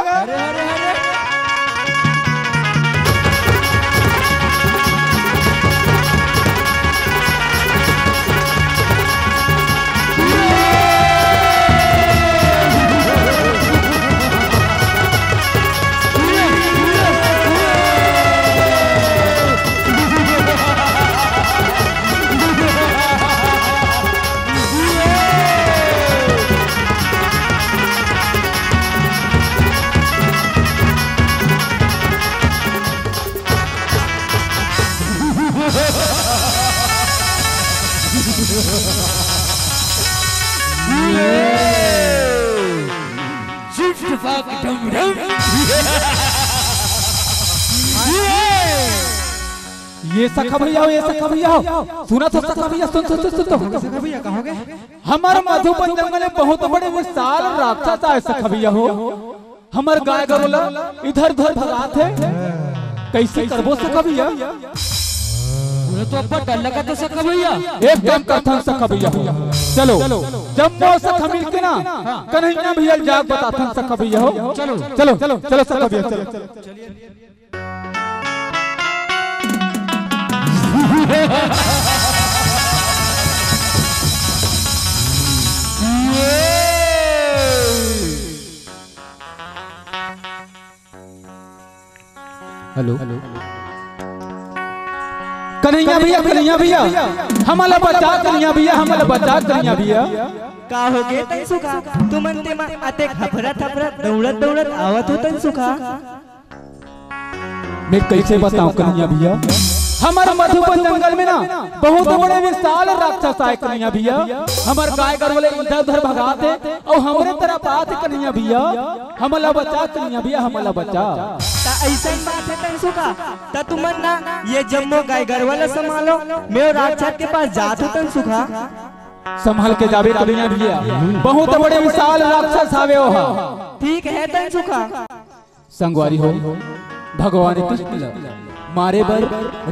ये सखा भैया हो, ये सखा भैया हो। सुना तो सखा भैया, सुन सखा भैया कहोगे। हमारे मधुबन जंगल में बहुत बड़े विशाल राक्षस आए सखा भैया हो। हमारे गाय गरुला इधर उधर भगाते, कैसे करबो सखा भैया? तो अब डर लगा तो सखा भैया। एकदम कथन सखा भैया हो। चलो जम्मो सखा मिलके ना कन्हैया भैया जाग बताथन सखा भैया हो। चलो चलो चलो चलो सखा भैया चलो। हेलो कन्हैया भैया, कन्हैया भैया हमारा बचा, कन्हैया भैया हमारा बचा, कन्हैया भैया का हो गे तन सुखा? तुमन ते अते खफरत खफरत दौड़त दौड़त आवत हो तन सुखा। मैं कैसे बताऊं कन्हैया भैया? हमारे मधुबन जंगल में ना बहुत बड़े विशाल राक्षस आए कन्हैया भैया। हमारे गाय गरुले इधर उधर भगाते और हमारे तरफ आते कन्हैया भैया। हमारा बचा कन्हैया भैया, हमारा बचा। ऐसा बात है तन सुखा। ता तुमन ना ये जम्मो गाय गरवाला संभालो, मैं राक्षस के पास जात हूं तन सुखा। संभाल के जावे कन्हैया भैया, बहुत बड़े विशाल राक्षस आवे हो। ठीक है तन सुखा। संगवारी हो भगवान कृष्ण मारे बर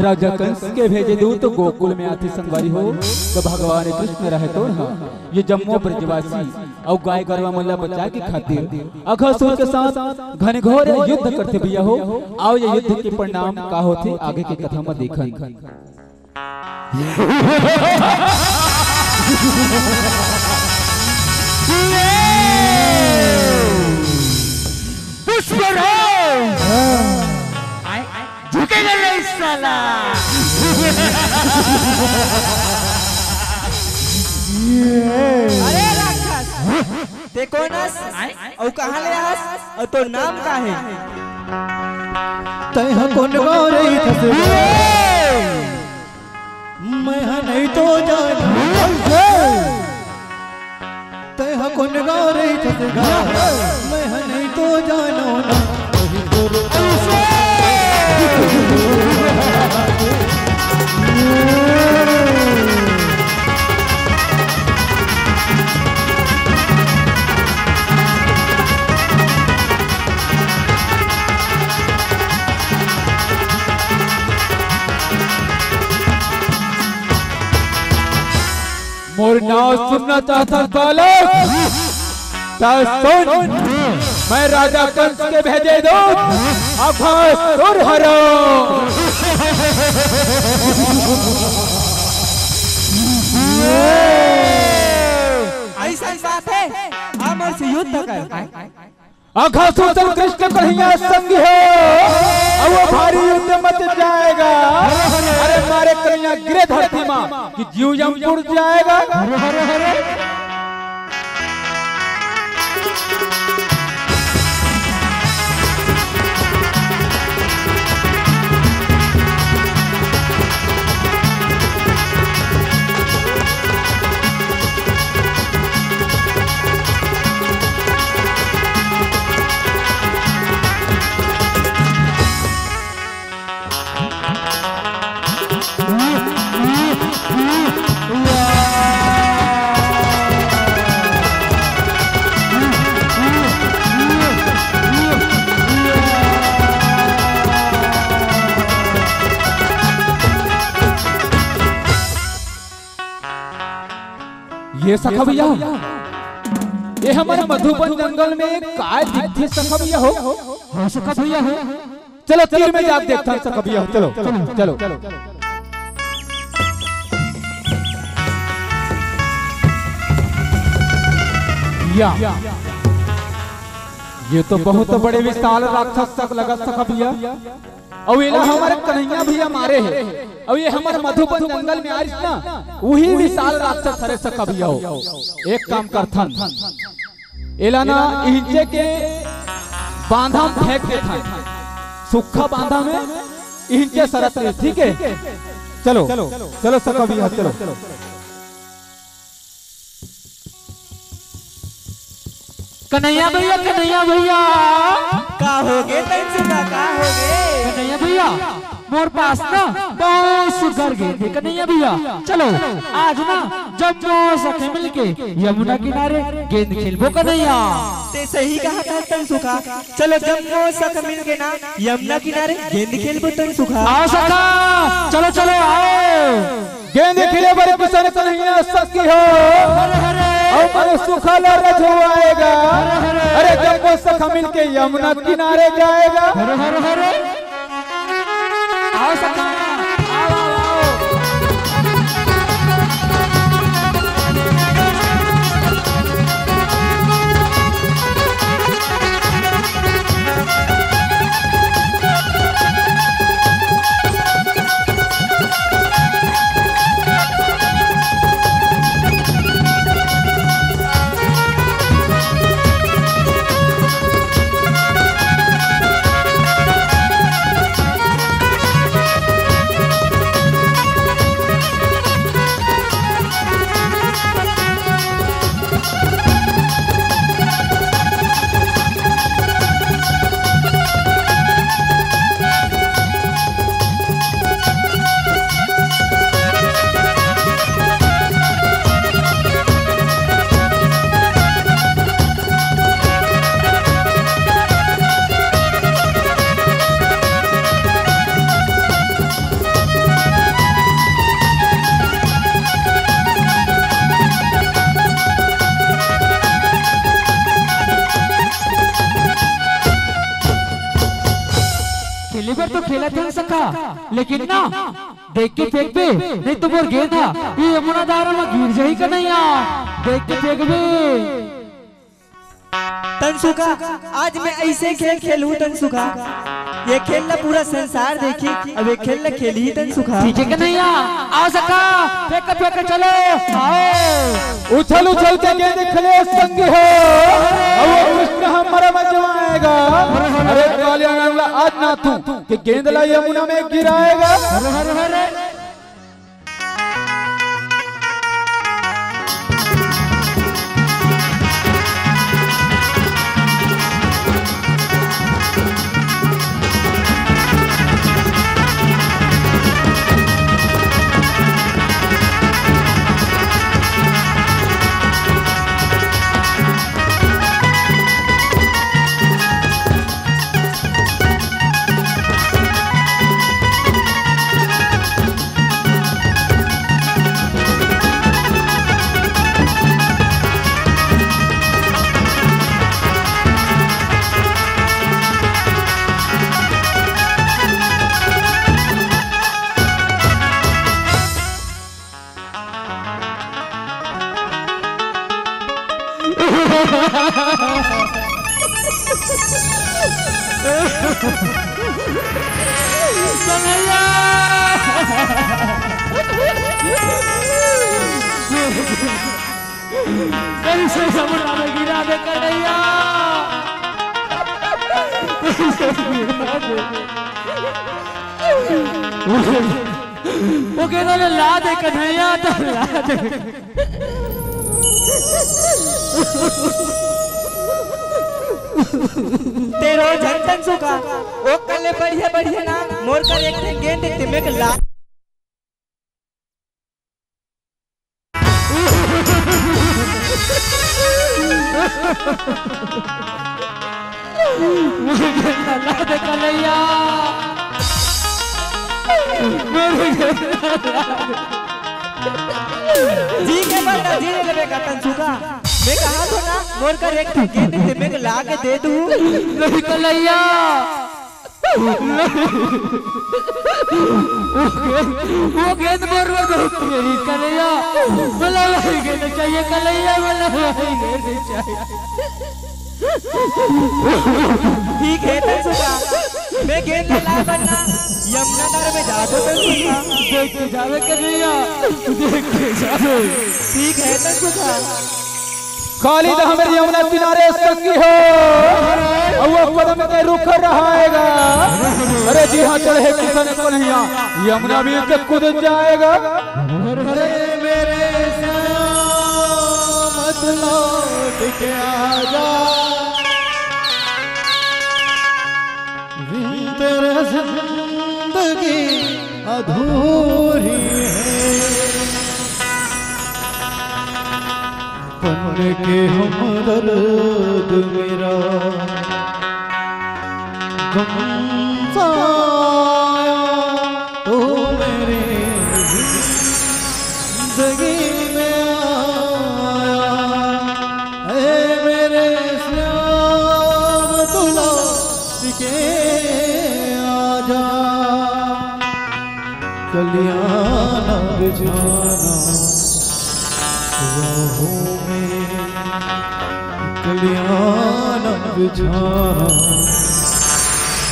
राजा कंस के भेजे दूत तो गोकुल में आते संगवारी हो। तो भगवान कृष्ण रहे तो ना ये जम्मू ब्रजवासी और गाय गरवा मुल्ला बचा के खातिर अघासुर के साथ घनघोर युद्ध करते भैया हो। आओ ये युद्ध के परिणाम का होते आगे के कथा में देखन। झुकेगा नहीं साला। अरे राक्षस ते कौन हस और कहां ले हस और तो नाम का है? तय कौन गाँव रही थस मैं नहीं तो जाना। तय कौन गाँव रही थस मैं नहीं तो जानो ना। मोर नाम सुनना चाहता बालक? सुन, मैं राजा कंस के भेजे दूत अघासुर हरो। ऐसा बात है हमर से युद्ध कर। अघासुर कृष्ण कन्हैया संग है और वो भारी युद्ध मच जाएगा। अरे मारे कन्हैया गिरे धरती मां कि जीव जमपुर जाएगा। ये सखा भैया ये हमारे मधुबन जंगल में काय दिखती सखा भैया हो? हाँ सखा भैया हो। चलो तीर में जाके देखता हूँ सखा भैया। चलो चलो चलो या ये तो बहुत बड़े विशाल राक्षस तक लगा सखा भैया। और ये हमारे कन्हैया भैया मारे हैं। और ये हमारे मधुबन जंगल में आज ना वही विशाल राक्षस हरे सखा भैया हो। एक काम करथन एलाना इंचे के बांधा में फेंक देता सूखा बांधा में इंचे सरत रहे। ठीक है चलो चलो सखा भैया चलो। कन्हैया भैया का होगे तंसुका का होगे? कन्हैया भैया मोर पास ना बहुत सुगर गेंद है कन्हैया भैया। चलो आज ना जब सखे मिलके यमुना किनारे गेंद खेलबो कन्हैया। ते सही कहा था तंसुका। चलो जब सख मिलके ना यमुना किनारे गेंद खेलबो तंसुका। आओ सखा चलो चलो आओ। गेंद खेले बड़े किसान कन्हैया सखी हो और मेरे सुखा लरज हो आएगा। अरे जब वो सखा मिलके यमुना किनारे जाएगा। आओ सखा आओ आओ। तो खेला था सका लेकिन ना देख के फेंक बे नहीं तो मोर गेंद था ये यमुना धारा में गिर जाई का नहीं देख के फेंक बे। तंसुका आज मैं ऐसे खेल खेलूं तंसुका। ये खेल ना पूरा संसार देखी अब ये खेल ना खेली ही तंसुका। ठीक है कि नहीं आओ सका फेंक चलो आओ। उछल उछल के गेंद खेले संग हो और वो कृष्ण हमारा मजवाएगा। अरे कालिया नामला आज ना तू कि गेंद ला यमुना में गिराएगा। कैसे समुद्र में गिरा दे कन्हैया। वो कहता है ला दे कन्हैया तो ला दे। तेरो झंडन सुखा ओ कले बढ़िया बढ़िया ना मोर कर एक गेंद तिमे के ला ला दे कन्हैया मेरे जी के बंदा जी ले लेगा तन सुखा मैं कहा तो ना मोर कर एक गेंद दे मैं ला के दे दूं नहीं कलैया वो गेंद मोर में मेरी कलैया बोला नहीं गेंद चाहिए कलैया बोला नहीं गेंद चाहिए ठीक है तन सुखा मैं गेंद ला बनना यमुना नगर में जा दो तन सुखा देख के जावे कलैया देख के जावे ठीक है तन सुखा काली दा हमारे यमुना किनारे संगी हो और वो कदम के रुक रहाएगा। अरे जी हाँ चढ़े किसान कन्हैया यमुना भी के कूद जाएगा। अरे मेरे मत लौट के आजा तेरे जिंदगी अधूरी है पन के हम दर्द मेरा गम साया तो मेरे जिंदगी में आया है मेरे श्याम तुला के आजा कल्याण बिछाना राहों में कल्याण बिछाना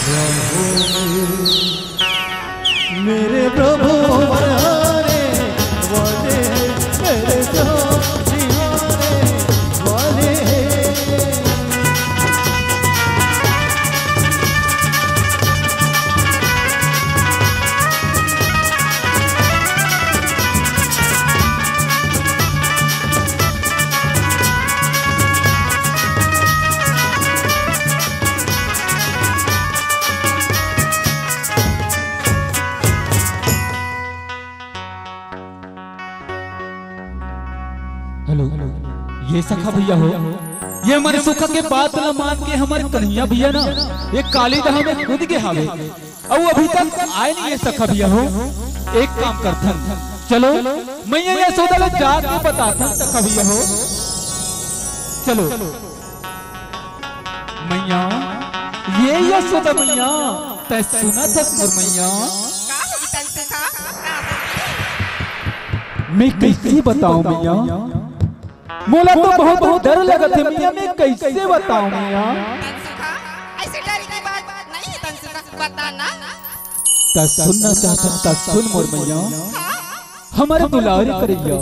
राहों में मेरे प्रभु मरने वाले मेरे जीवाने वाले हेलो ये सखा भैया हो ये हमारे सुखा के बात न मान के हमारे कन्हैया भैया ना ये काली दहा में खुद के हावे और वो अभी तक आए नहीं ये सखा भैया हो। एक काम करथन चलो मैं ये सौदा ले जाके बताता सखा भैया हो। चलो मैया ये सौदा मैया तै सुना था मैया मैं कैसे बताऊं मैया मोला तो बहुत डर लगत है मियां मैं कैसे बताऊं मियां ऐसे डर की बात नहीं है तंसुका बताना ता सुनना चाहता ता सुन मोर मैया हमारे दुलारी करैया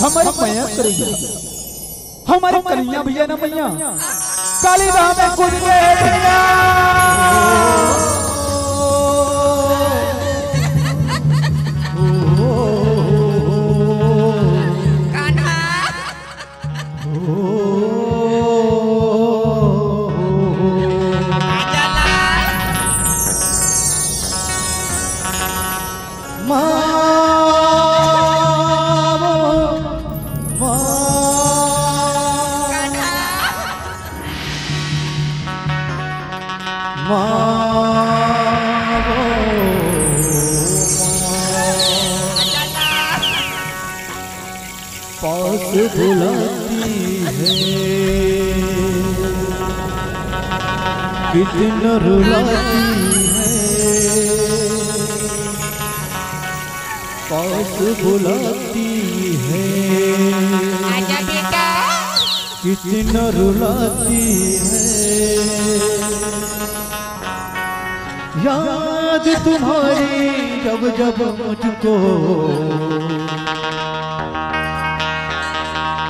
हमारे मैया करैया हमारे कन्हैया भैया ना मैया काली राह में कूद गए भैया पास बुलाती है कितना रुलाती है पास बुलाती है आजा बेटा कितना रुलाती है याद तुम्हारी जब जब मुझको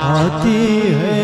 आती है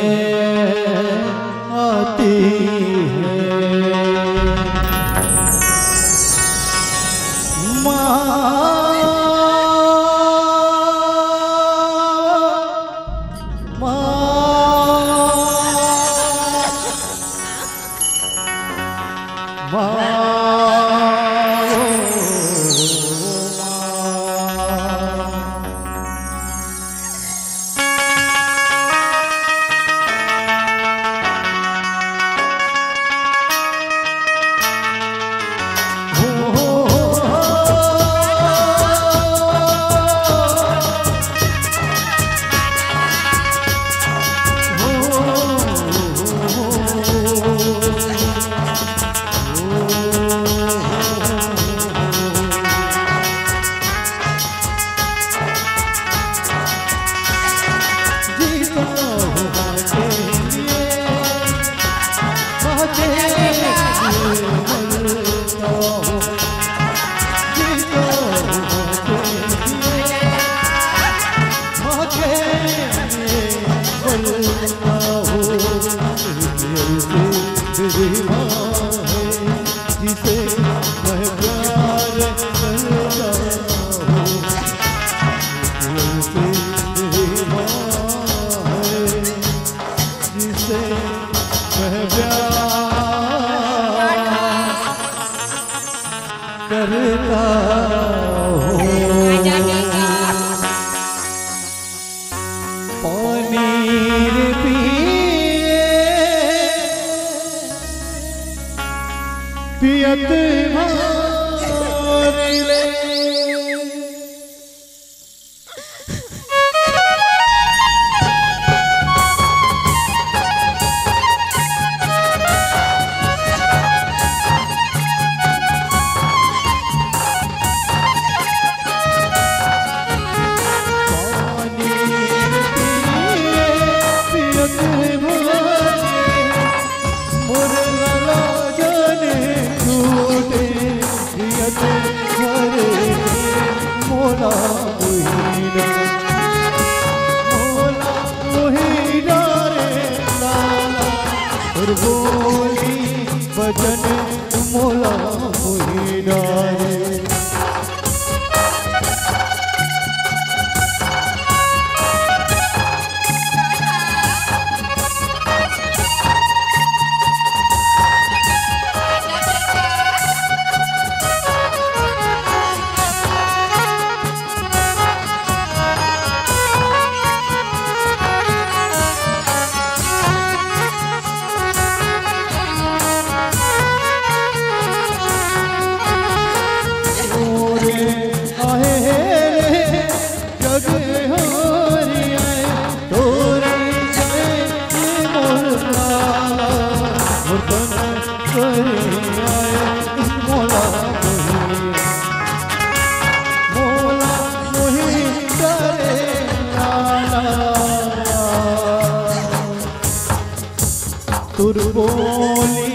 मधुर बोली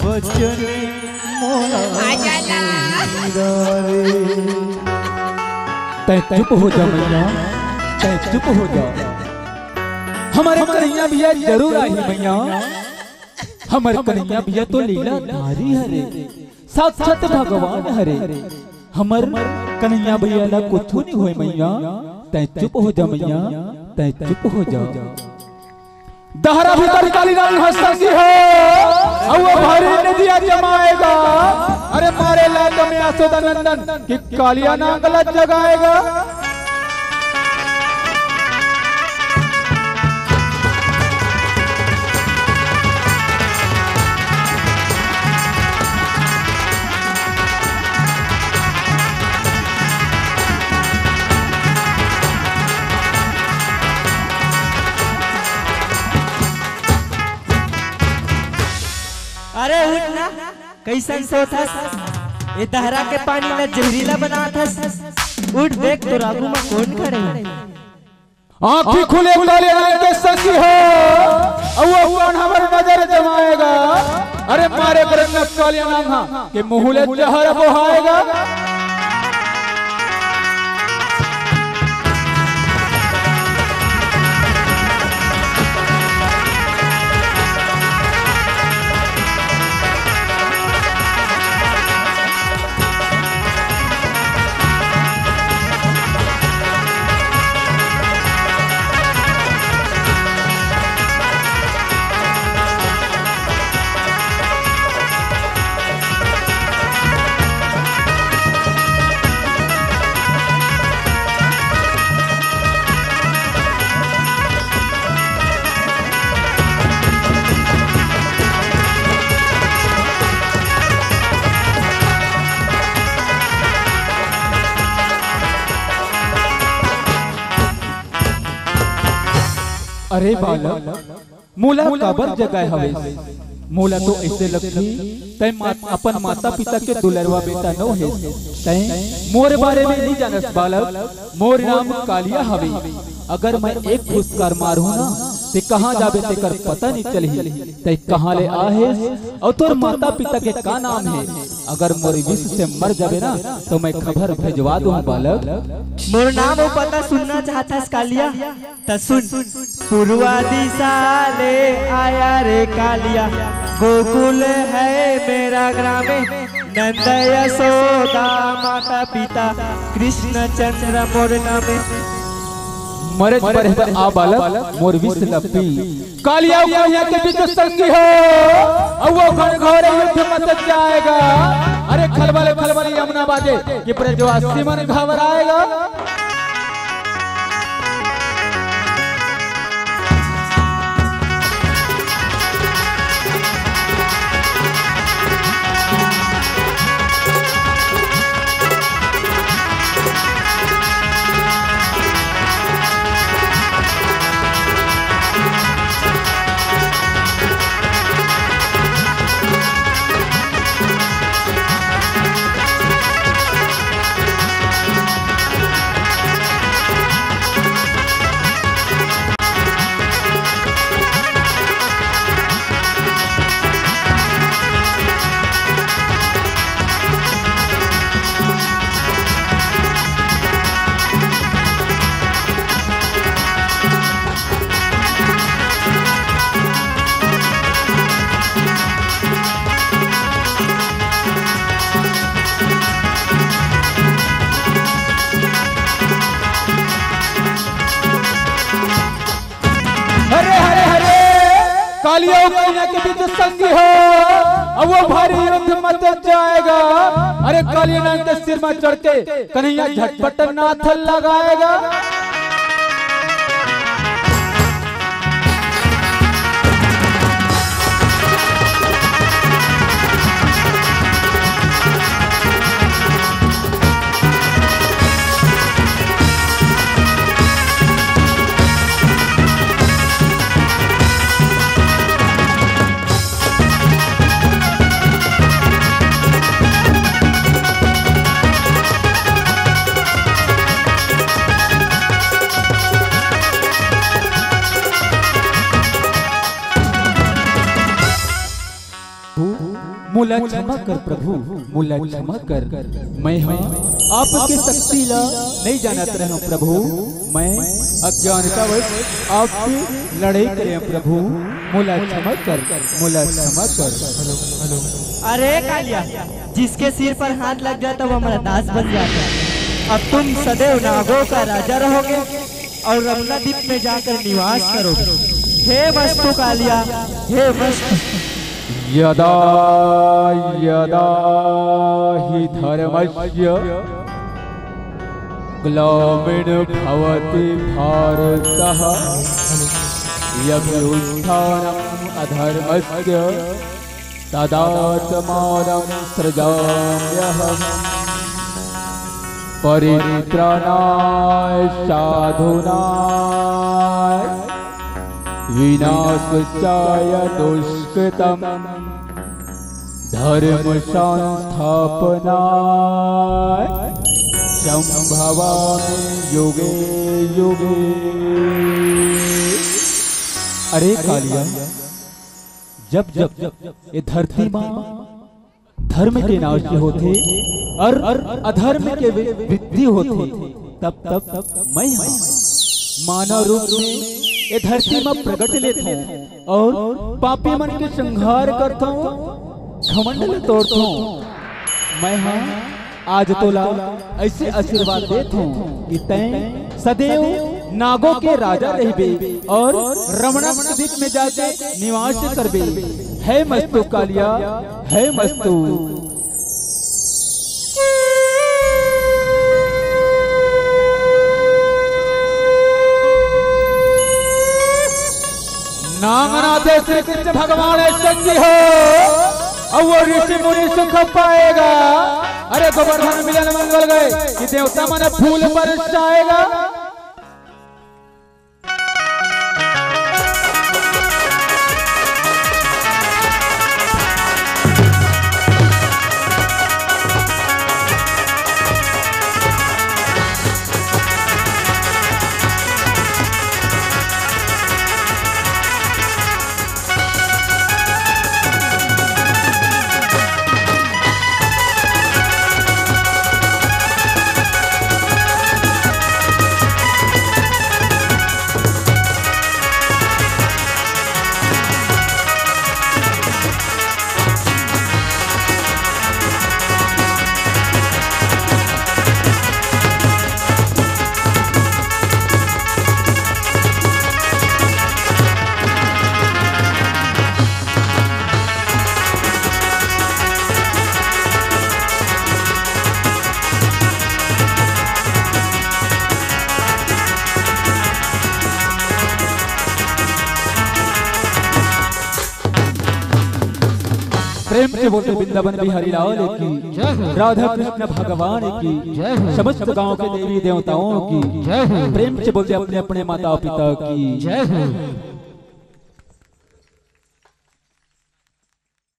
वचन मोरा तै चुप हो जा मैया, तै चुप हो जा। हमारे कन्हैया भैया जरूर आई मैया, हमारे कन्हैया भैया तो लीला धारी हरे, साक्षात भगवान हरे। हमर कन्हैया भैया ला कुछ नहीं होए मैया, तै चुप हो जा मैया, तै चुप हो जा। दहरा भीतर काली रानी हंसी हो, और वो भारी नदिया जमाएगा। अरे मारे लाल में यशोदा नंदन कि कालिया ना गलत जगाएगा। अरे उठ ना, कैसन सोथस? ये दहरा के पानी ला जहरीला बनाथस। उठ देख तो रागू में कौन खड़े हैं। आँखी खुले काले रंग के संगी हो, और वो कौन हमारी नजर जमाएगा। अरे मारे बरन कालिया नांगा के मुहले जहर बहाएगा। अरे बालक, मूला काबर जगह हवे। मूला तो ऐसे लगती तै अपन माता पिता के दुलरवा बेटा न है। तै मोर बारे में नहीं जानस बालक, मोर नाम कालिया हवे। अगर मैं एक फुसकार मारू ना ते कहाँ जाबे ते कर पता नहीं चली। तै कहाँ ले आहे और तोर माता पिता के का नाम है। अगर मोर विष से मर जाबे ना तो मैं खबर भेजवा दूं बालक। मोर नाम और पता सुनना चाहता है कालिया, तो सुन। पूर्वा दिशा ले आया रे कालिया, गोकुल है मेरा ग्राम, नंद यशोदा माता पिता, कृष्ण चंद्र मोर नामे। मरे पर आ बालक मोर विष लपी। कालिया कन्हैया के बीच संगी हो, और वो घर घोरे युद्ध मत जाएगा। अरे खलबल यमुना बाजे कि ब्रजवासी मन घबराएगा। कालिया कन्हैया के बीच संगी हो, अब वो भारी युद्ध मच जाएगा। अरे कालिया नाग के सिर में चढ़ के कन्हैया झटपट नाथ लगाएगा। मुला क्षमा कर प्रभु, मुला क्षमा कर। मैं हाँ आपके शक्ति ला नहीं जानत रहा प्रभु, मैं अज्ञानतावश आपसे लड़ाई करे प्रभु, मुला क्षमा कर, मुला क्षमा कर। अरे कालिया, जिसके सिर पर हाथ लग जाता वो हमारा दास बन जाता। अब तुम सदैव नागों का राजा रहोगे और रमना द्वीप में जाकर निवास करोगे। हे वस्तु कालिया, हे वस्तु। यदा यदा हि धर्मस्य ग्लामिन भवति भारतः, यद्युत्थानम् अधर्मस्य तदात्मानं सृजाम्यहम्। परित्राणाय साधूनां विनाशाय दुष्कृतम्, धर्म संस्थापनाय संभवामि युगे युगे। अरे कालिया, जब जब ये धरती माँ धर्म के नाश होते और अधर्म के वृद्धि होते, तब तब मैं मानव रूप में ये धरती में प्रकट लेता हूँ और पापी मन के संहार करता हूँ, घमंड तोड़ता हूँ। मैं हाँ आज तोला ऐसे आशीर्वाद देता हूँ कि तैं सदैव नागों के राजा रहबे और रमणक द्वीप में जाके निवास करबे। है मस्तु कालिया, है मस्तु। नागनाथे श्री कृष्ण भगवान संगी हो और वो ऋषि मुनि सुख पाएगा। अरे गोवर्धन मिलन मंगल गए कि देवता मन फूल बरसाएगा। प्रेम से बोलते वृंदावन बिहारी लाल की, राधा कृष्ण भगवान की, समस्त गांव के देवी देवताओं की, प्रेम से बोलते अपने अपने माता पिता की जय हो।